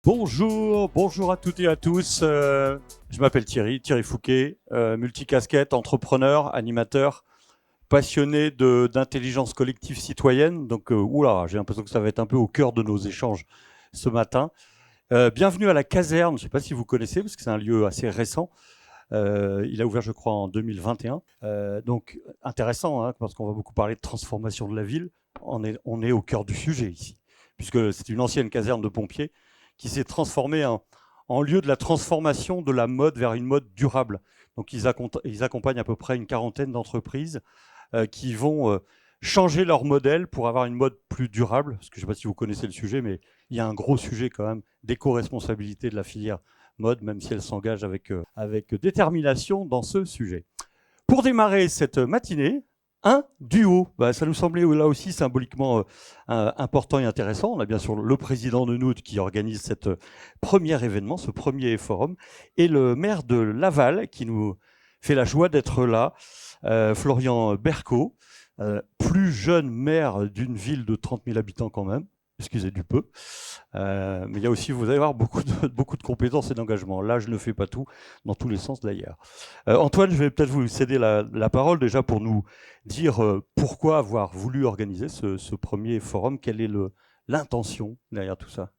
Bonjour à toutes et à tous. Je m'appelle Thierry Fouquet, multicasquette, entrepreneur, animateur, passionné d'intelligence collective citoyenne. Donc, j'ai l'impression que ça va être un peu au cœur de nos échanges ce matin. Bienvenue à la caserne. Je ne sais pas si vous connaissez, parce que c'est un lieu assez récent. Il a ouvert, je crois, en 2021. Donc, intéressant, hein, parce qu'on va beaucoup parler de transformation de la ville. On est au cœur du sujet ici, puisque c'est une ancienne caserne de pompiers qui s'est transformée en lieu de la transformation de la mode vers une mode durable. Donc, ils accompagnent à peu près une quarantaine d'entreprises qui vont changer leur modèle pour avoir une mode plus durable. Parce que je ne sais pas si vous connaissez le sujet, mais il y a un gros sujet quand même d'éco-responsabilité de la filière mode, même si elle s'engage avec détermination dans ce sujet. Pour démarrer cette matinée, un duo. Ça nous semblait là aussi symboliquement important et intéressant. On a bien sûr le président de Nout qui organise ce premier événement, ce premier forum, et le maire de Laval qui nous fait la joie d'être là, Florian Berco, plus jeune maire d'une ville de 30 000 habitants quand même, excusez du peu. Mais il y a aussi, vous allez voir, beaucoup de compétences et d'engagement. Là, je ne fais pas tout, dans tous les sens d'ailleurs. Antoine, je vais peut-être vous céder la parole déjà pour nous dire pourquoi avoir voulu organiser ce premier forum. Quelle est l'intention derrière tout ça?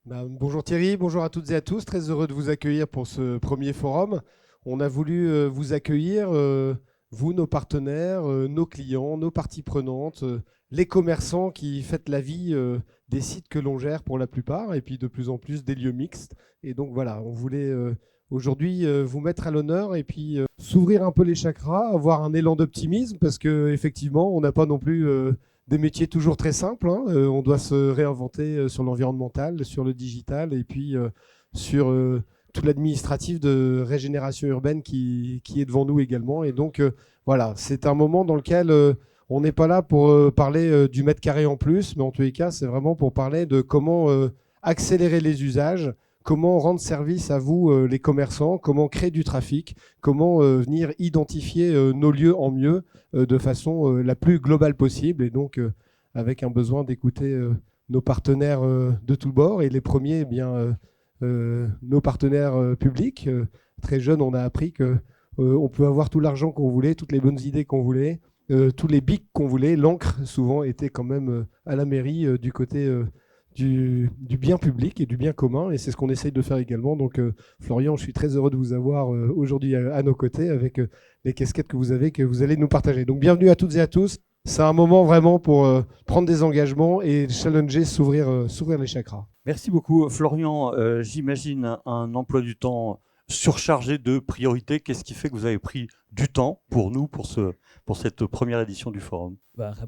Bonjour Thierry, bonjour à toutes et à tous. Très heureux de vous accueillir pour ce premier forum. On a voulu vous accueillir, vous, nos partenaires, nos clients, nos parties prenantes, les commerçants qui faites la vie des sites que l'on gère pour la plupart, et puis de plus en plus des lieux mixtes. Et donc voilà, on voulait aujourd'hui vous mettre à l'honneur et puis s'ouvrir un peu les chakras, avoir un élan d'optimisme, parce qu'effectivement, on n'a pas non plus des métiers toujours très simples, hein. On doit se réinventer sur l'environnemental, sur le digital et puis sur tout l'administratif de régénération urbaine qui est devant nous également. Et donc, voilà, c'est un moment dans lequel on n'est pas là pour parler du mètre carré en plus, mais en tous les cas, c'est vraiment pour parler de comment accélérer les usages, comment rendre service à vous, les commerçants, comment créer du trafic, comment venir identifier nos lieux en mieux de façon la plus globale possible. Et donc, avec un besoin d'écouter nos partenaires de tous bords. Et les premiers, eh bien, nos partenaires publics. Très jeunes, on a appris que on peut avoir tout l'argent qu'on voulait, toutes les bonnes idées qu'on voulait, tous les bics qu'on voulait. L'encre, souvent, était quand même à la mairie du côté du bien public et du bien commun. Et c'est ce qu'on essaye de faire également. Donc, Florian, je suis très heureux de vous avoir aujourd'hui à nos côtés avec les casquettes que vous avez, que vous allez nous partager. Donc, bienvenue à toutes et à tous. C'est un moment vraiment pour prendre des engagements et challenger, s'ouvrir les chakras. Merci beaucoup. Florian, j'imagine un emploi du temps surchargé de priorités. Qu'est-ce qui fait que vous avez pris du temps pour nous, pour cette première édition du forum?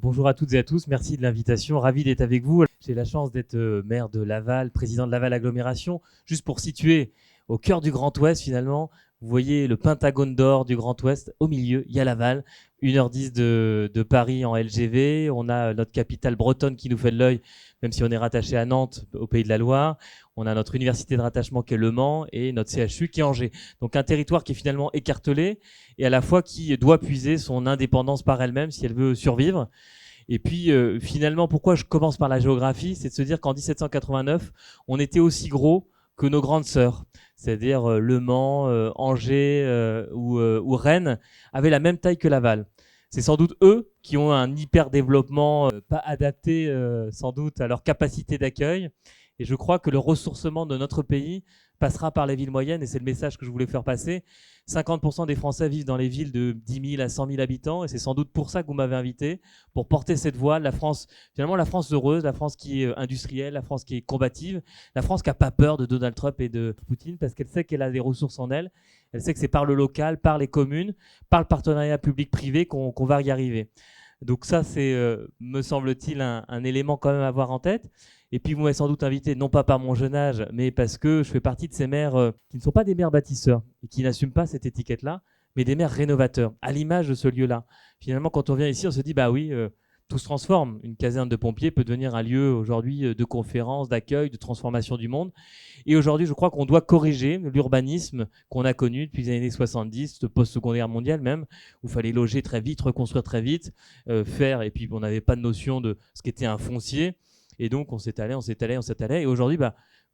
Bonjour à toutes et à tous, merci de l'invitation, ravi d'être avec vous. J'ai la chance d'être maire de Laval, président de Laval Agglomération. Juste pour situer, au cœur du Grand Ouest finalement, vous voyez le Pentagone d'or du Grand Ouest, au milieu, il y a Laval, 1h10 de Paris en LGV. On a notre capitale bretonne qui nous fait de l'œil, même si on est rattaché à Nantes, au Pays de la Loire. On a notre université de rattachement qui est Le Mans et notre CHU qui est Angers. Donc un territoire qui est finalement écartelé et à la fois qui doit puiser son indépendance par elle-même si elle veut survivre. Et puis finalement, pourquoi je commence par la géographie, c'est de se dire qu'en 1789, on était aussi gros que nos grandes sœurs, c'est-à-dire Le Mans, Angers ou Rennes avaient la même taille que Laval. C'est sans doute eux qui ont un hyper développement pas adapté sans doute à leur capacité d'accueil. Et je crois que le ressourcement de notre pays passera par les villes moyennes, et c'est le message que je voulais faire passer. 50% des Français vivent dans les villes de 10 000 à 100 000 habitants, et c'est sans doute pour ça que vous m'avez invité, pour porter cette voix, la France, finalement la France heureuse, la France qui est industrielle, la France qui est combative, la France qui n'a pas peur de Donald Trump et de Poutine, parce qu'elle sait qu'elle a des ressources en elle, elle sait que c'est par le local, par les communes, par le partenariat public-privé qu'on va y arriver. Donc ça, c'est, me semble-t-il, un élément quand même à avoir en tête. Et puis vous m'avez sans doute invité, non pas par mon jeune âge, mais parce que je fais partie de ces maires qui ne sont pas des maires bâtisseurs et qui n'assument pas cette étiquette-là, mais des maires rénovateurs, à l'image de ce lieu-là. Finalement, quand on vient ici, on se dit, bah oui, tout se transforme. Une caserne de pompiers peut devenir un lieu aujourd'hui de conférence, d'accueil, de transformation du monde. Et aujourd'hui, je crois qu'on doit corriger l'urbanisme qu'on a connu depuis les années 70, de post-secondaire mondiale même, où il fallait loger très vite, reconstruire très vite, faire, et puis on n'avait pas de notion de ce qu'était un foncier. Et donc, on s'étalait. Et aujourd'hui,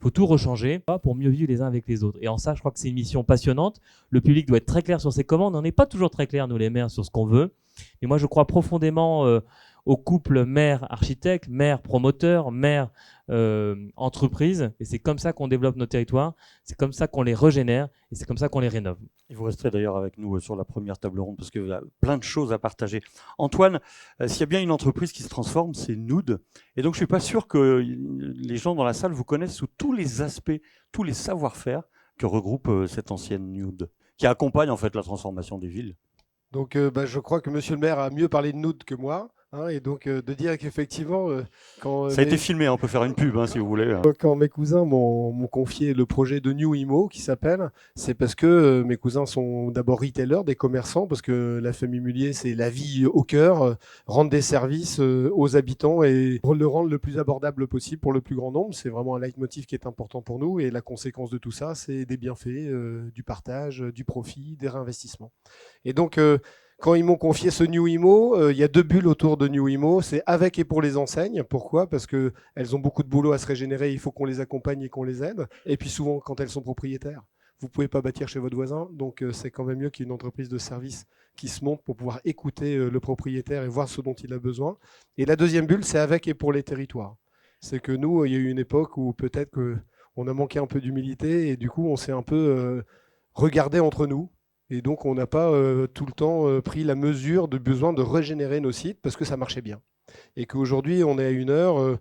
faut tout rechanger pour mieux vivre les uns avec les autres. Et en ça, je crois que c'est une mission passionnante. Le public doit être très clair sur ses commandes. On n'est pas toujours très clair, nous les maires, sur ce qu'on veut. Mais moi, je crois profondément au couple maire-architecte, maire-promoteur, maire-entreprise. Et c'est comme ça qu'on développe nos territoires, c'est comme ça qu'on les régénère et c'est comme ça qu'on les rénove. Et vous resterez d'ailleurs avec nous sur la première table ronde parce que vous avez plein de choses à partager. Antoine, s'il y a bien une entreprise qui se transforme, c'est Nood. Et donc, je ne suis pas sûr que les gens dans la salle vous connaissent sous tous les aspects, tous les savoir-faire que regroupe cette ancienne Nood, qui accompagne en fait la transformation des villes. Donc, je crois que Monsieur le maire a mieux parlé de Nood que moi. Et donc, de dire qu'effectivement, quand Ça a été filmé, on peut faire une pub si vous voulez. Quand mes cousins m'ont confié le projet de New Imo, qui s'appelle, c'est parce que mes cousins sont d'abord retailers, des commerçants, parce que la famille Mullier, c'est la vie au cœur, rendre des services aux habitants et le rendre le plus abordable possible pour le plus grand nombre. C'est vraiment un leitmotiv qui est important pour nous. Et la conséquence de tout ça, c'est des bienfaits, du partage, du profit, des réinvestissements. Et donc, quand ils m'ont confié ce New Imo, il y a 2 bulles autour de New Imo. C'est avec et pour les enseignes. Pourquoi ? Parce qu'elles ont beaucoup de boulot à se régénérer. Il faut qu'on les accompagne et qu'on les aide. Et puis souvent, quand elles sont propriétaires, vous ne pouvez pas bâtir chez votre voisin. Donc, c'est quand même mieux qu'il y ait une entreprise de service qui se monte pour pouvoir écouter le propriétaire et voir ce dont il a besoin. Et la deuxième bulle, c'est avec et pour les territoires. C'est que nous, il y a eu une époque où peut-être qu'on a manqué un peu d'humilité et du coup, on s'est un peu regardé entre nous. Et donc, on n'a pas tout le temps pris la mesure du besoin de régénérer nos sites parce que ça marchait bien. Et qu'aujourd'hui, on est à une heure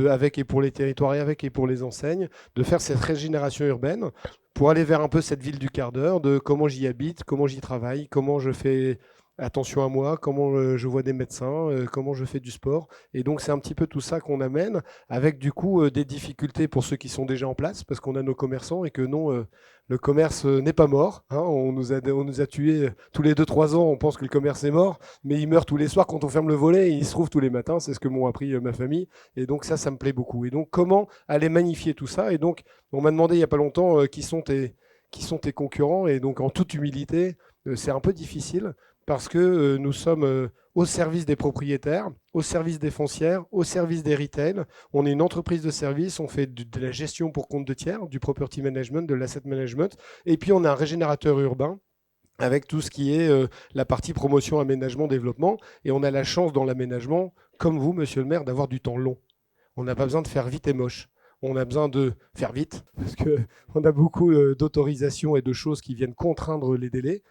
avec et pour les territoires et avec et pour les enseignes, de faire cette régénération urbaine pour aller vers un peu cette ville du quart d'heure, de comment j'y habite, comment j'y travaille, comment je fais attention à moi, comment je vois des médecins, comment je fais du sport. Et donc, c'est un petit peu tout ça qu'on amène, avec du coup des difficultés pour ceux qui sont déjà en place, parce qu'on a nos commerçants et que non, le commerce n'est pas mort. On nous a tués tous les 2-3 ans, on pense que le commerce est mort, mais il meurt tous les soirs quand on ferme le volet et il se trouve tous les matins, c'est ce que m'ont appris ma famille. Et donc ça me plaît beaucoup. Et donc, comment aller magnifier tout ça ? Et donc, on m'a demandé il n'y a pas longtemps qui sont tes concurrents. Et donc, en toute humilité, c'est un peu difficile, parce que nous sommes au service des propriétaires, au service des foncières, au service des retail. On est une entreprise de service, on fait de la gestion pour compte de tiers, du property management, de l'asset management, et puis on a un régénérateur urbain avec tout ce qui est la partie promotion, aménagement, développement. Et on a la chance dans l'aménagement, comme vous, monsieur le maire, d'avoir du temps long. On n'a pas besoin de faire vite et moche. On a besoin de faire vite, parce qu'on a beaucoup d'autorisations et de choses qui viennent contraindre les délais.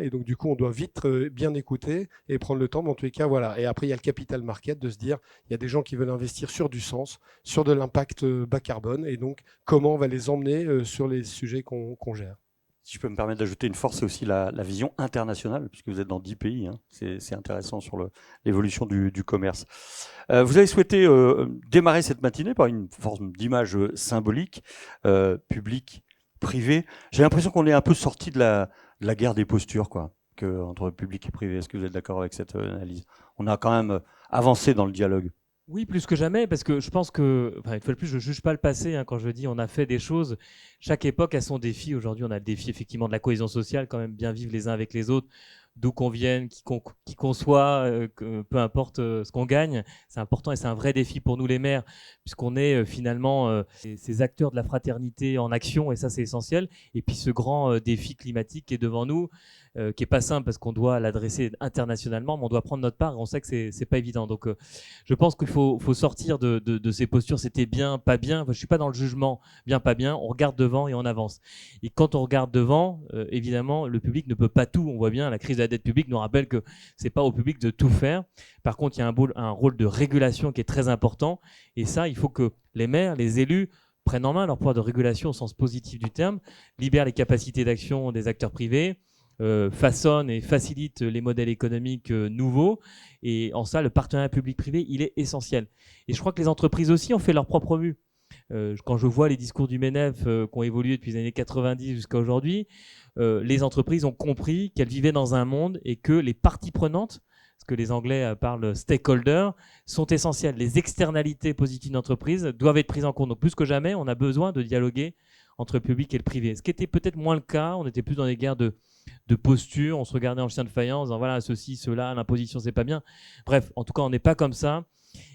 Et donc, du coup, on doit vite bien écouter et prendre le temps. Mais en tous les cas, voilà. Et après, il y a le capital market de se dire, il y a des gens qui veulent investir sur du sens, sur de l'impact bas carbone. Et donc, comment on va les emmener sur les sujets qu'on gère. Si je peux me permettre d'ajouter une force, c'est aussi la vision internationale, puisque vous êtes dans 10 pays. C'est intéressant sur l'évolution du commerce. Vous avez souhaité démarrer cette matinée par une forme d'image symbolique, publique, privée. J'ai l'impression qu'on est un peu sorti de la guerre des postures, quoi, entre public et privé. Est-ce que vous êtes d'accord avec cette analyse ? On a quand même avancé dans le dialogue. Oui, plus que jamais, parce que je pense que, une fois de plus, je ne juge pas le passé quand je dis on a fait des choses. Chaque époque a son défi. Aujourd'hui, on a le défi effectivement de la cohésion sociale, quand même bien vivre les uns avec les autres, d'où qu'on vienne, qui qu'on soit, peu importe ce qu'on gagne. C'est important et c'est un vrai défi pour nous les maires, puisqu'on est finalement ces acteurs de la fraternité en action, et ça c'est essentiel. Et puis ce grand défi climatique qui est devant nous, qui n'est pas simple parce qu'on doit l'adresser internationalement, mais on doit prendre notre part et on sait que c'est pas évident. Donc je pense qu'il faut sortir de ces postures, c'était bien, pas bien. Je ne suis pas dans le jugement, bien, pas bien. On regarde devant et on avance. Et quand on regarde devant, évidemment, le public ne peut pas tout. On voit bien, la crise de la dette publique nous rappelle que ce n'est pas au public de tout faire. Par contre, il y a un rôle de régulation qui est très important. Et ça, il faut que les maires, les élus, prennent en main leur pouvoir de régulation au sens positif du terme, libèrent les capacités d'action des acteurs privés, façonne et facilite les modèles économiques nouveaux. Et en ça, le partenariat public-privé, il est essentiel. Et je crois que les entreprises aussi ont fait leur propre mue. Quand je vois les discours du MENEF qui ont évolué depuis les années 90 jusqu'à aujourd'hui, les entreprises ont compris qu'elles vivaient dans un monde et que les parties prenantes, ce que les Anglais parlent stakeholders, sont essentielles. Les externalités positives d'une entreprise doivent être prises en compte. Donc plus que jamais, on a besoin de dialoguer entre le public et le privé. Ce qui était peut-être moins le cas, on était plus dans des guerres de posture, on se regardait en chien de faïence, en disant voilà, ceci, cela, l'imposition, c'est pas bien. Bref, en tout cas, on n'est pas comme ça.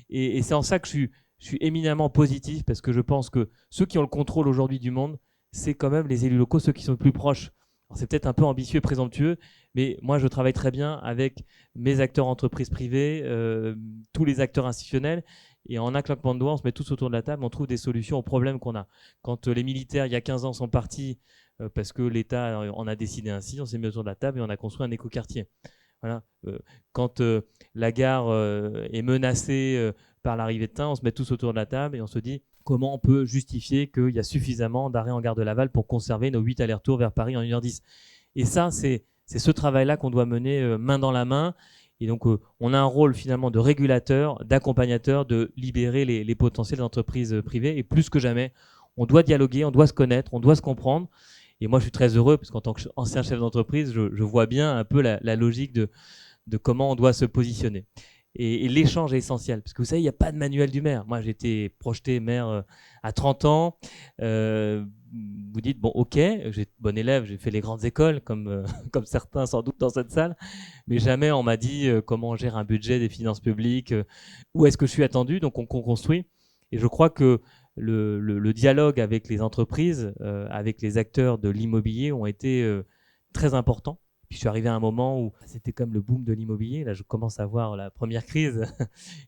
Et c'est en ça que je je suis éminemment positif parce que je pense que ceux qui ont le contrôle aujourd'hui du monde, c'est quand même les élus locaux, ceux qui sont le plus proches. Alors, c'est peut-être un peu ambitieux et présomptueux, mais moi, je travaille très bien avec mes acteurs entreprises privées, tous les acteurs institutionnels. Et en un claquement de doigts, on se met tous autour de la table, on trouve des solutions aux problèmes qu'on a. Quand les militaires, il y a 15 ans, sont partis parce que l'État en a décidé ainsi, on s'est mis autour de la table et on a construit un écoquartier. Voilà. Quand la gare est menacée par l'arrivée de train, on se met tous autour de la table et on se dit comment on peut justifier qu'il y a suffisamment d'arrêts en gare de Laval pour conserver nos 8 allers-retours vers Paris en 1h10. Et ça, c'est ce travail-là qu'on doit mener main dans la main. Et donc, on a un rôle finalement de régulateur, d'accompagnateur, de libérer les potentiels d'entreprises privées. Et plus que jamais, on doit dialoguer, on doit se connaître, on doit se comprendre. Et moi, je suis très heureux parce qu'en tant qu'ancien chef d'entreprise, je vois bien un peu la logique de comment on doit se positionner. Et l'échange est essentiel parce que vous savez, il n'y a pas de manuel du maire. Moi, j'ai été projeté maire à 30 ans. Vous dites, bon, ok, j'ai bon élève, j'ai fait les grandes écoles comme certains sans doute dans cette salle, mais jamais on m'a dit comment on gère un budget, des finances publiques, où est-ce que je suis attendu. Donc, on construit. Et je crois que le dialogue avec les entreprises, avec les acteurs de l'immobilier ont été très importants. Puis je suis arrivé à un moment où c'était comme le boom de l'immobilier. Là, je commence à voir la première crise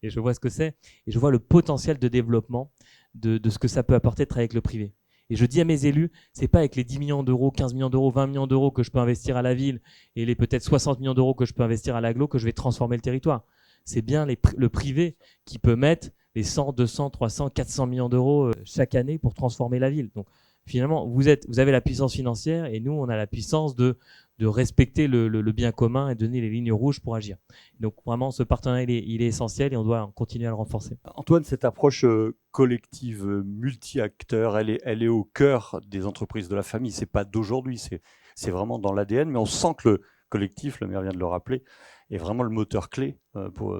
et je vois ce que c'est. Et je vois le potentiel de développement de ce que ça peut apporter de travailler avec le privé. Et je dis à mes élus, c'est pas avec les 10 millions d'euros, 15 millions d'euros, 20 millions d'euros que je peux investir à la ville et les peut-être 60 millions d'euros que je peux investir à l'agglo que je vais transformer le territoire. C'est bien le privé qui peut mettre les 100, 200, 300, 400 millions d'euros chaque année pour transformer la ville. Donc finalement, vous avez la puissance financière et nous, on a la puissance de respecter le bien commun et donner les lignes rouges pour agir. Donc vraiment, ce partenariat, il est essentiel et on doit continuer à le renforcer. Antoine, cette approche collective, multi-acteurs, elle est au cœur des entreprises de la famille. C'est pas d'aujourd'hui, c'est vraiment dans l'ADN, mais on sent que le collectif, le maire vient de le rappeler, est vraiment le moteur clé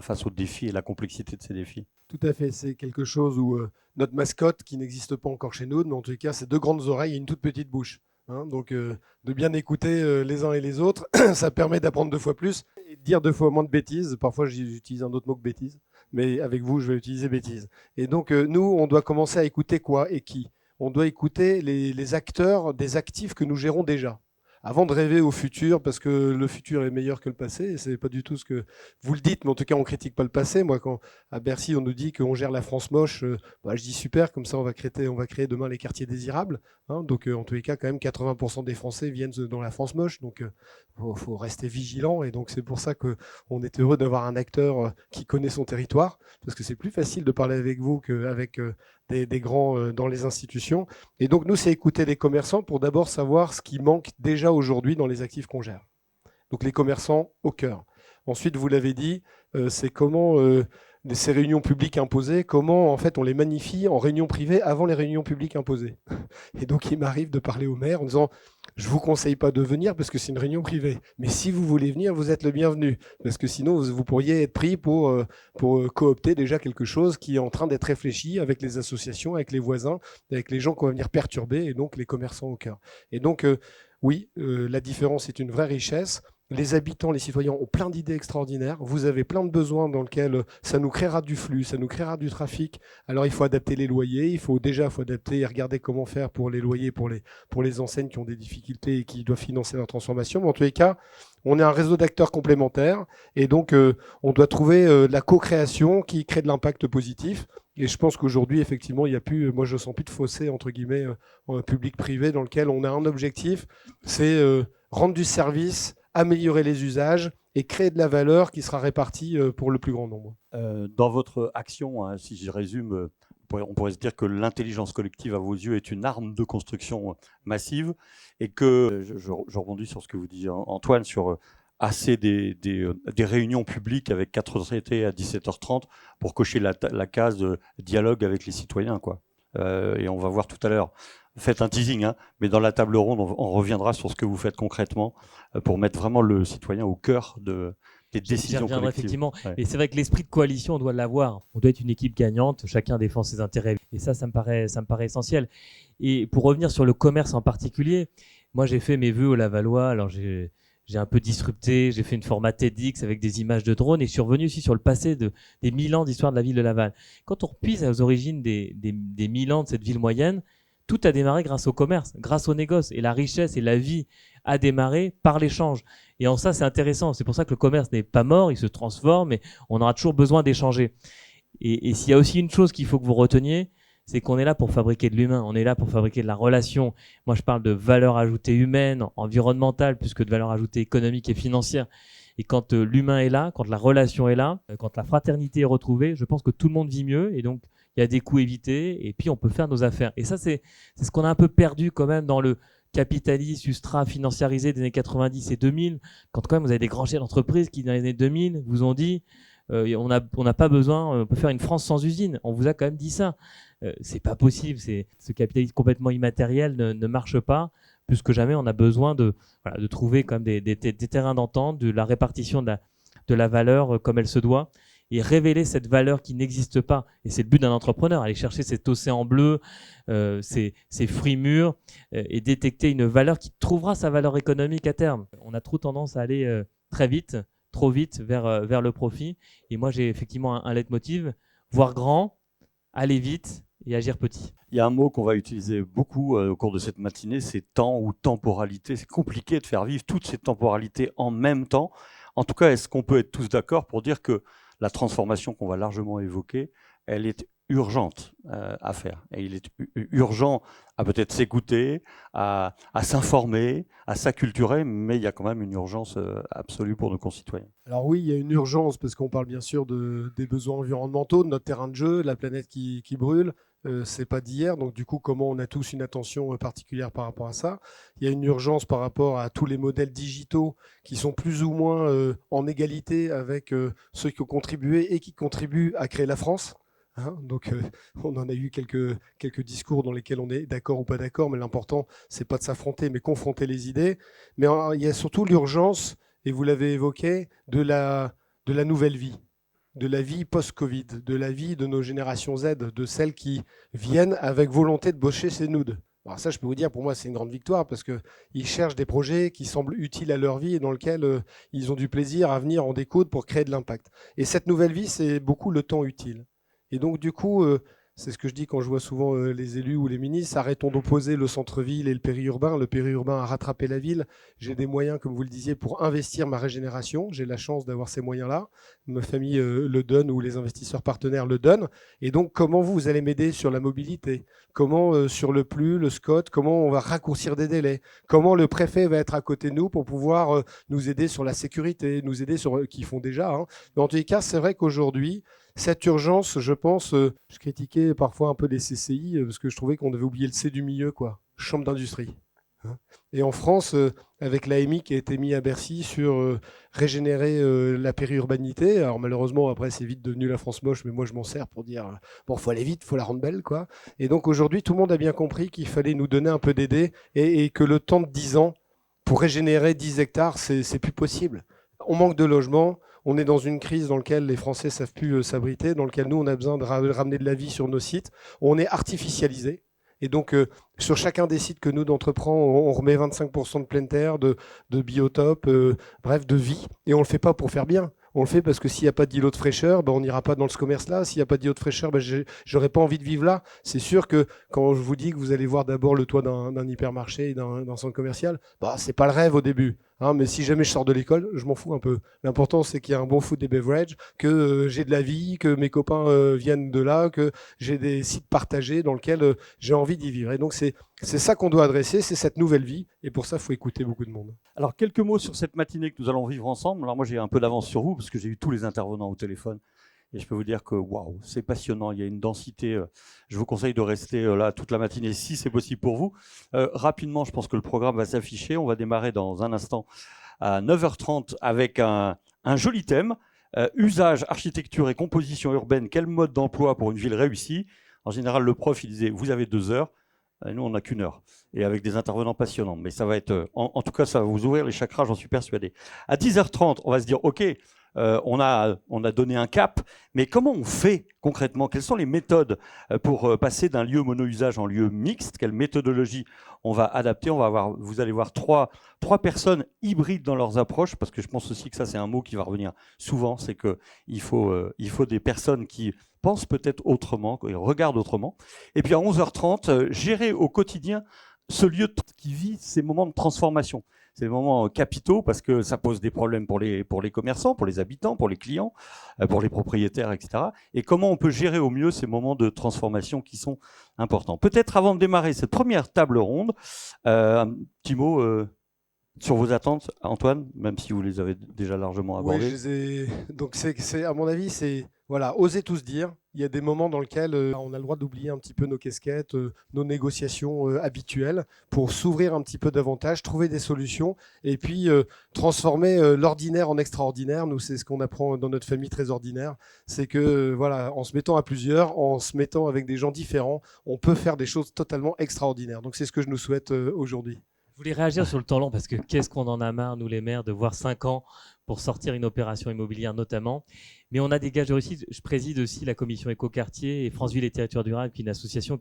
face aux défis et la complexité de ces défis. Tout à fait, c'est quelque chose où notre mascotte, qui n'existe pas encore chez nous, mais en tout cas, c'est 2 grandes oreilles et une toute petite bouche. Donc, de bien écouter les uns et les autres, ça permet d'apprendre 2 fois plus et de dire 2 fois moins de bêtises. Parfois, j'utilise un autre mot que bêtises, mais avec vous, je vais utiliser bêtises. Et donc, nous, on doit commencer à écouter quoi et qui? On doit écouter les acteurs des actifs que nous gérons déjà. Avant de rêver au futur, parce que le futur est meilleur que le passé, et c'est pas du tout ce que vous le dites, mais en tout cas, on critique pas le passé. Moi, quand à Bercy, on nous dit qu'on gère la France moche, je dis super, comme ça, on va créer demain les quartiers désirables. Donc, en tous les cas, quand même, 80% des Français viennent dans la France moche. Donc, faut rester vigilant. Et donc, c'est pour ça qu'on est heureux d'avoir un acteur qui connaît son territoire, parce que c'est plus facile de parler avec vous qu'avec des grands dans les institutions. Et donc, nous, c'est écouter les commerçants pour d'abord savoir ce qui manque déjà aujourd'hui dans les actifs qu'on gère. Donc, les commerçants au cœur. Ensuite, vous l'avez dit, c'est comment ces réunions publiques imposées, comment en fait on les magnifie en réunions privées avant les réunions publiques imposées. Et donc, il m'arrive de parler au maire en disant « Je ne vous conseille pas de venir parce que c'est une réunion privée. Mais si vous voulez venir, vous êtes le bienvenu. Parce que sinon, vous pourriez être pris pour coopter déjà quelque chose qui est en train d'être réfléchi avec les associations, avec les voisins, avec les gens qu'on va venir perturber et donc les commerçants au cœur. » Et donc, oui, la différence est une vraie richesse. Les habitants, les citoyens ont plein d'idées extraordinaires. Vous avez plein de besoins dans lesquels ça nous créera du flux, ça nous créera du trafic. Alors, il faut adapter les loyers. Il faut adapter et regarder comment faire pour les loyers, pour les enseignes qui ont des difficultés et qui doivent financer leur transformation. Mais en tous les cas, on est un réseau d'acteurs complémentaires. Et donc, on doit trouver de la co-création qui crée de l'impact positif. Et je pense qu'aujourd'hui, effectivement, il n'y a plus, moi je sens plus de fossé, entre guillemets, public-privé, dans lequel on a un objectif, c'est rendre du service, améliorer les usages et créer de la valeur qui sera répartie pour le plus grand nombre. Dans votre action, si je résume, on pourrait se dire que l'intelligence collective à vos yeux est une arme de construction massive et que, je rebondis sur ce que vous disiez Antoine, sur assez des réunions publiques avec 4 retraités à 17h30 pour cocher la case de dialogue avec les citoyens, quoi. Et on va voir tout à l'heure. Faites un teasing, mais dans la table ronde, on reviendra sur ce que vous faites concrètement pour mettre vraiment le citoyen au cœur des décisions collectives. Effectivement. Ouais. Et c'est vrai que l'esprit de coalition, on doit l'avoir. On doit être une équipe gagnante, chacun défend ses intérêts. Et ça me paraît essentiel. Et pour revenir sur le commerce en particulier, moi j'ai fait mes vœux au Lavallois. Alors j'ai un peu disrupté, j'ai fait une format TEDx avec des images de drones et je suis revenu aussi sur le passé des 1000 ans d'histoire de la ville de Laval. Quand on repuise aux origines des 1000 ans de cette ville moyenne, tout a démarré grâce au commerce, grâce au négoce, et la richesse et la vie a démarré par l'échange. Et en ça, c'est intéressant. C'est pour ça que le commerce n'est pas mort, il se transforme, et on aura toujours besoin d'échanger. Et s'il y a aussi une chose qu'il faut que vous reteniez, c'est qu'on est là pour fabriquer de l'humain, on est là pour fabriquer de la relation. Moi, je parle de valeur ajoutée humaine, environnementale, plus que de valeur ajoutée économique et financière. Et quand l'humain est là, quand la relation est là, quand la fraternité est retrouvée, je pense que tout le monde vit mieux. Et donc, il y a des coûts évités et puis on peut faire nos affaires. Et ça, c'est ce qu'on a un peu perdu quand même dans le capitalisme ultra-financiarisé des années 90 et 2000, quand quand même vous avez des grands chefs d'entreprise qui, dans les années 2000, vous ont dit on n'a pas besoin, on peut faire une France sans usine. On vous a quand même dit ça. C'est pas possible. Ce capitalisme complètement immatériel ne marche pas. Plus que jamais, on a besoin de trouver quand même des terrains d'entente, de la répartition de la valeur comme elle se doit, et révéler cette valeur qui n'existe pas. Et c'est le but d'un entrepreneur, aller chercher cet océan bleu, ces fruits mûrs, et détecter une valeur qui trouvera sa valeur économique à terme. On a trop tendance à aller très vite, trop vite vers le profit. Et moi, j'ai effectivement un leitmotiv, voir grand, aller vite et agir petit. Il y a un mot qu'on va utiliser beaucoup au cours de cette matinée, c'est temps ou temporalité. C'est compliqué de faire vivre toutes ces temporalités en même temps. En tout cas, est-ce qu'on peut être tous d'accord pour dire que la transformation qu'on va largement évoquer, elle est urgente à faire. Et il est urgent à peut-être s'écouter, à s'informer, à s'acculturer, mais il y a quand même une urgence absolue pour nos concitoyens. Alors oui, il y a une urgence parce qu'on parle bien sûr des besoins environnementaux, de notre terrain de jeu, de la planète qui brûle. C'est pas d'hier, donc du coup, comment on a tous une attention particulière par rapport à ça. Il y a une urgence par rapport à tous les modèles digitaux qui sont plus ou moins en égalité avec ceux qui ont contribué et qui contribuent à créer la France. Hein, donc, on en a eu quelques discours dans lesquels on est d'accord ou pas d'accord, mais l'important, c'est pas de s'affronter, mais confronter les idées. Mais il y a surtout l'urgence, et vous l'avez évoqué, de la nouvelle vie, de la vie post-Covid, de la vie de nos générations Z, de celles qui viennent avec volonté de bosser ces nudes. Alors ça, je peux vous dire, pour moi, c'est une grande victoire parce qu'ils cherchent des projets qui semblent utiles à leur vie et dans lesquels ils ont du plaisir à venir en découdre pour créer de l'impact. Et cette nouvelle vie, c'est beaucoup le temps utile. Et donc, du coup, c'est ce que je dis quand je vois souvent les élus ou les ministres, arrêtons d'opposer le centre-ville et le périurbain. Le périurbain a rattrapé la ville. J'ai des moyens, comme vous le disiez, pour investir ma régénération. J'ai la chance d'avoir ces moyens-là. Ma famille le donne ou les investisseurs partenaires le donnent. Et donc, comment vous allez m'aider sur la mobilité? Comment sur le PLU, le SCOT, comment on va raccourcir des délais? Comment le préfet va être à côté de nous pour pouvoir nous aider sur la sécurité, nous aider sur qu'ils font déjà. Hein. Mais en tous les cas, c'est vrai qu'aujourd'hui, cette urgence, je pense, je critiquais parfois un peu les CCI parce que je trouvais qu'on devait oublier le C du milieu, quoi. Chambre d'industrie. Hein. Et en France, avec l'AMI qui a été mis à Bercy sur régénérer la périurbanité, alors malheureusement, après, c'est vite devenu la France moche, mais moi, je m'en sers pour dire, bon, faut aller vite, faut la rendre belle, quoi. Et donc, aujourd'hui, tout le monde a bien compris qu'il fallait nous donner un peu d'aider et que le temps de 10 ans pour régénérer 10 hectares, c'est plus possible. On manque de logements. On est dans une crise dans laquelle les Français ne savent plus s'abriter, dans laquelle nous, on a besoin de ramener de la vie sur nos sites. On est artificialisé. Et donc, sur chacun des sites que nous, d'entreprend, on remet 25% de pleine terre, de biotope, bref, de vie. Et on ne le fait pas pour faire bien. On le fait parce que s'il n'y a pas d'îlot de fraîcheur, on n'ira pas dans ce commerce-là. S'il n'y a pas d'îlot de fraîcheur, j'aurais pas envie de vivre là. C'est sûr que quand je vous dis que vous allez voir d'abord le toit d'un hypermarché et d'un centre commercial, c'est pas le rêve au début. Hein, mais si jamais je sors de l'école, je m'en fous un peu. L'important, c'est qu'il y ait un bon food et beverage, que j'ai de la vie, que mes copains viennent de là, que j'ai des sites partagés dans lesquels j'ai envie d'y vivre. Et donc, c'est ça qu'on doit adresser, c'est cette nouvelle vie. Et pour ça, il faut écouter beaucoup de monde. Alors, quelques mots sur cette matinée que nous allons vivre ensemble. Alors, moi, j'ai un peu d'avance sur vous parce que j'ai eu tous les intervenants au téléphone. Et je peux vous dire que waouh, c'est passionnant. Il y a une densité. Je vous conseille de rester là toute la matinée si c'est possible pour vous. Rapidement, je pense que le programme va s'afficher. On va démarrer dans un instant à 9h30 avec un joli thème. Usage, architecture et composition urbaine. Quel mode d'emploi pour une ville réussie? En général, le prof, il disait, vous avez 2 heures. Nous, on n'a qu'1 heure. Et avec des intervenants passionnants. Mais ça va être, en tout cas, ça va vous ouvrir les chakras, j'en suis persuadé. À 10h30, on va se dire, OK, on a donné un cap, mais comment on fait concrètement? Quelles sont les méthodes pour passer d'un lieu mono-usage en lieu mixte? Quelle méthodologie on va adapter? Vous allez voir trois personnes hybrides dans leurs approches, parce que je pense aussi que ça, c'est un mot qui va revenir souvent, c'est qu'il faut des personnes qui pensent peut-être autrement, qui regardent autrement. Et puis à 11h30, gérer au quotidien ce lieu qui vit ces moments de transformation. C'est des moments capitaux parce que ça pose des problèmes pour les commerçants, pour les habitants, pour les clients, pour les propriétaires, etc. Et comment on peut gérer au mieux ces moments de transformation qui sont importants. Peut-être avant de démarrer cette première table ronde, un petit mot sur vos attentes, Antoine, même si vous les avez déjà largement abordées. Oui, donc à mon avis, c'est voilà, oser tout se dire. Il y a des moments dans lesquels on a le droit d'oublier un petit peu nos casquettes, nos négociations habituelles, pour s'ouvrir un petit peu davantage, trouver des solutions, et puis transformer l'ordinaire en extraordinaire. Nous, c'est ce qu'on apprend dans notre famille très ordinaire. C'est que voilà, en se mettant à plusieurs, en se mettant avec des gens différents, on peut faire des choses totalement extraordinaires. Donc c'est ce que je nous souhaite aujourd'hui. Je voulais réagir sur le temps long parce que qu'est-ce qu'on en a marre, nous les maires, de voir 5 ans pour sortir une opération immobilière notamment. Mais on a des gages de réussite. Je préside aussi la commission Écoquartier et France Ville et Territoires Durables, qui est une association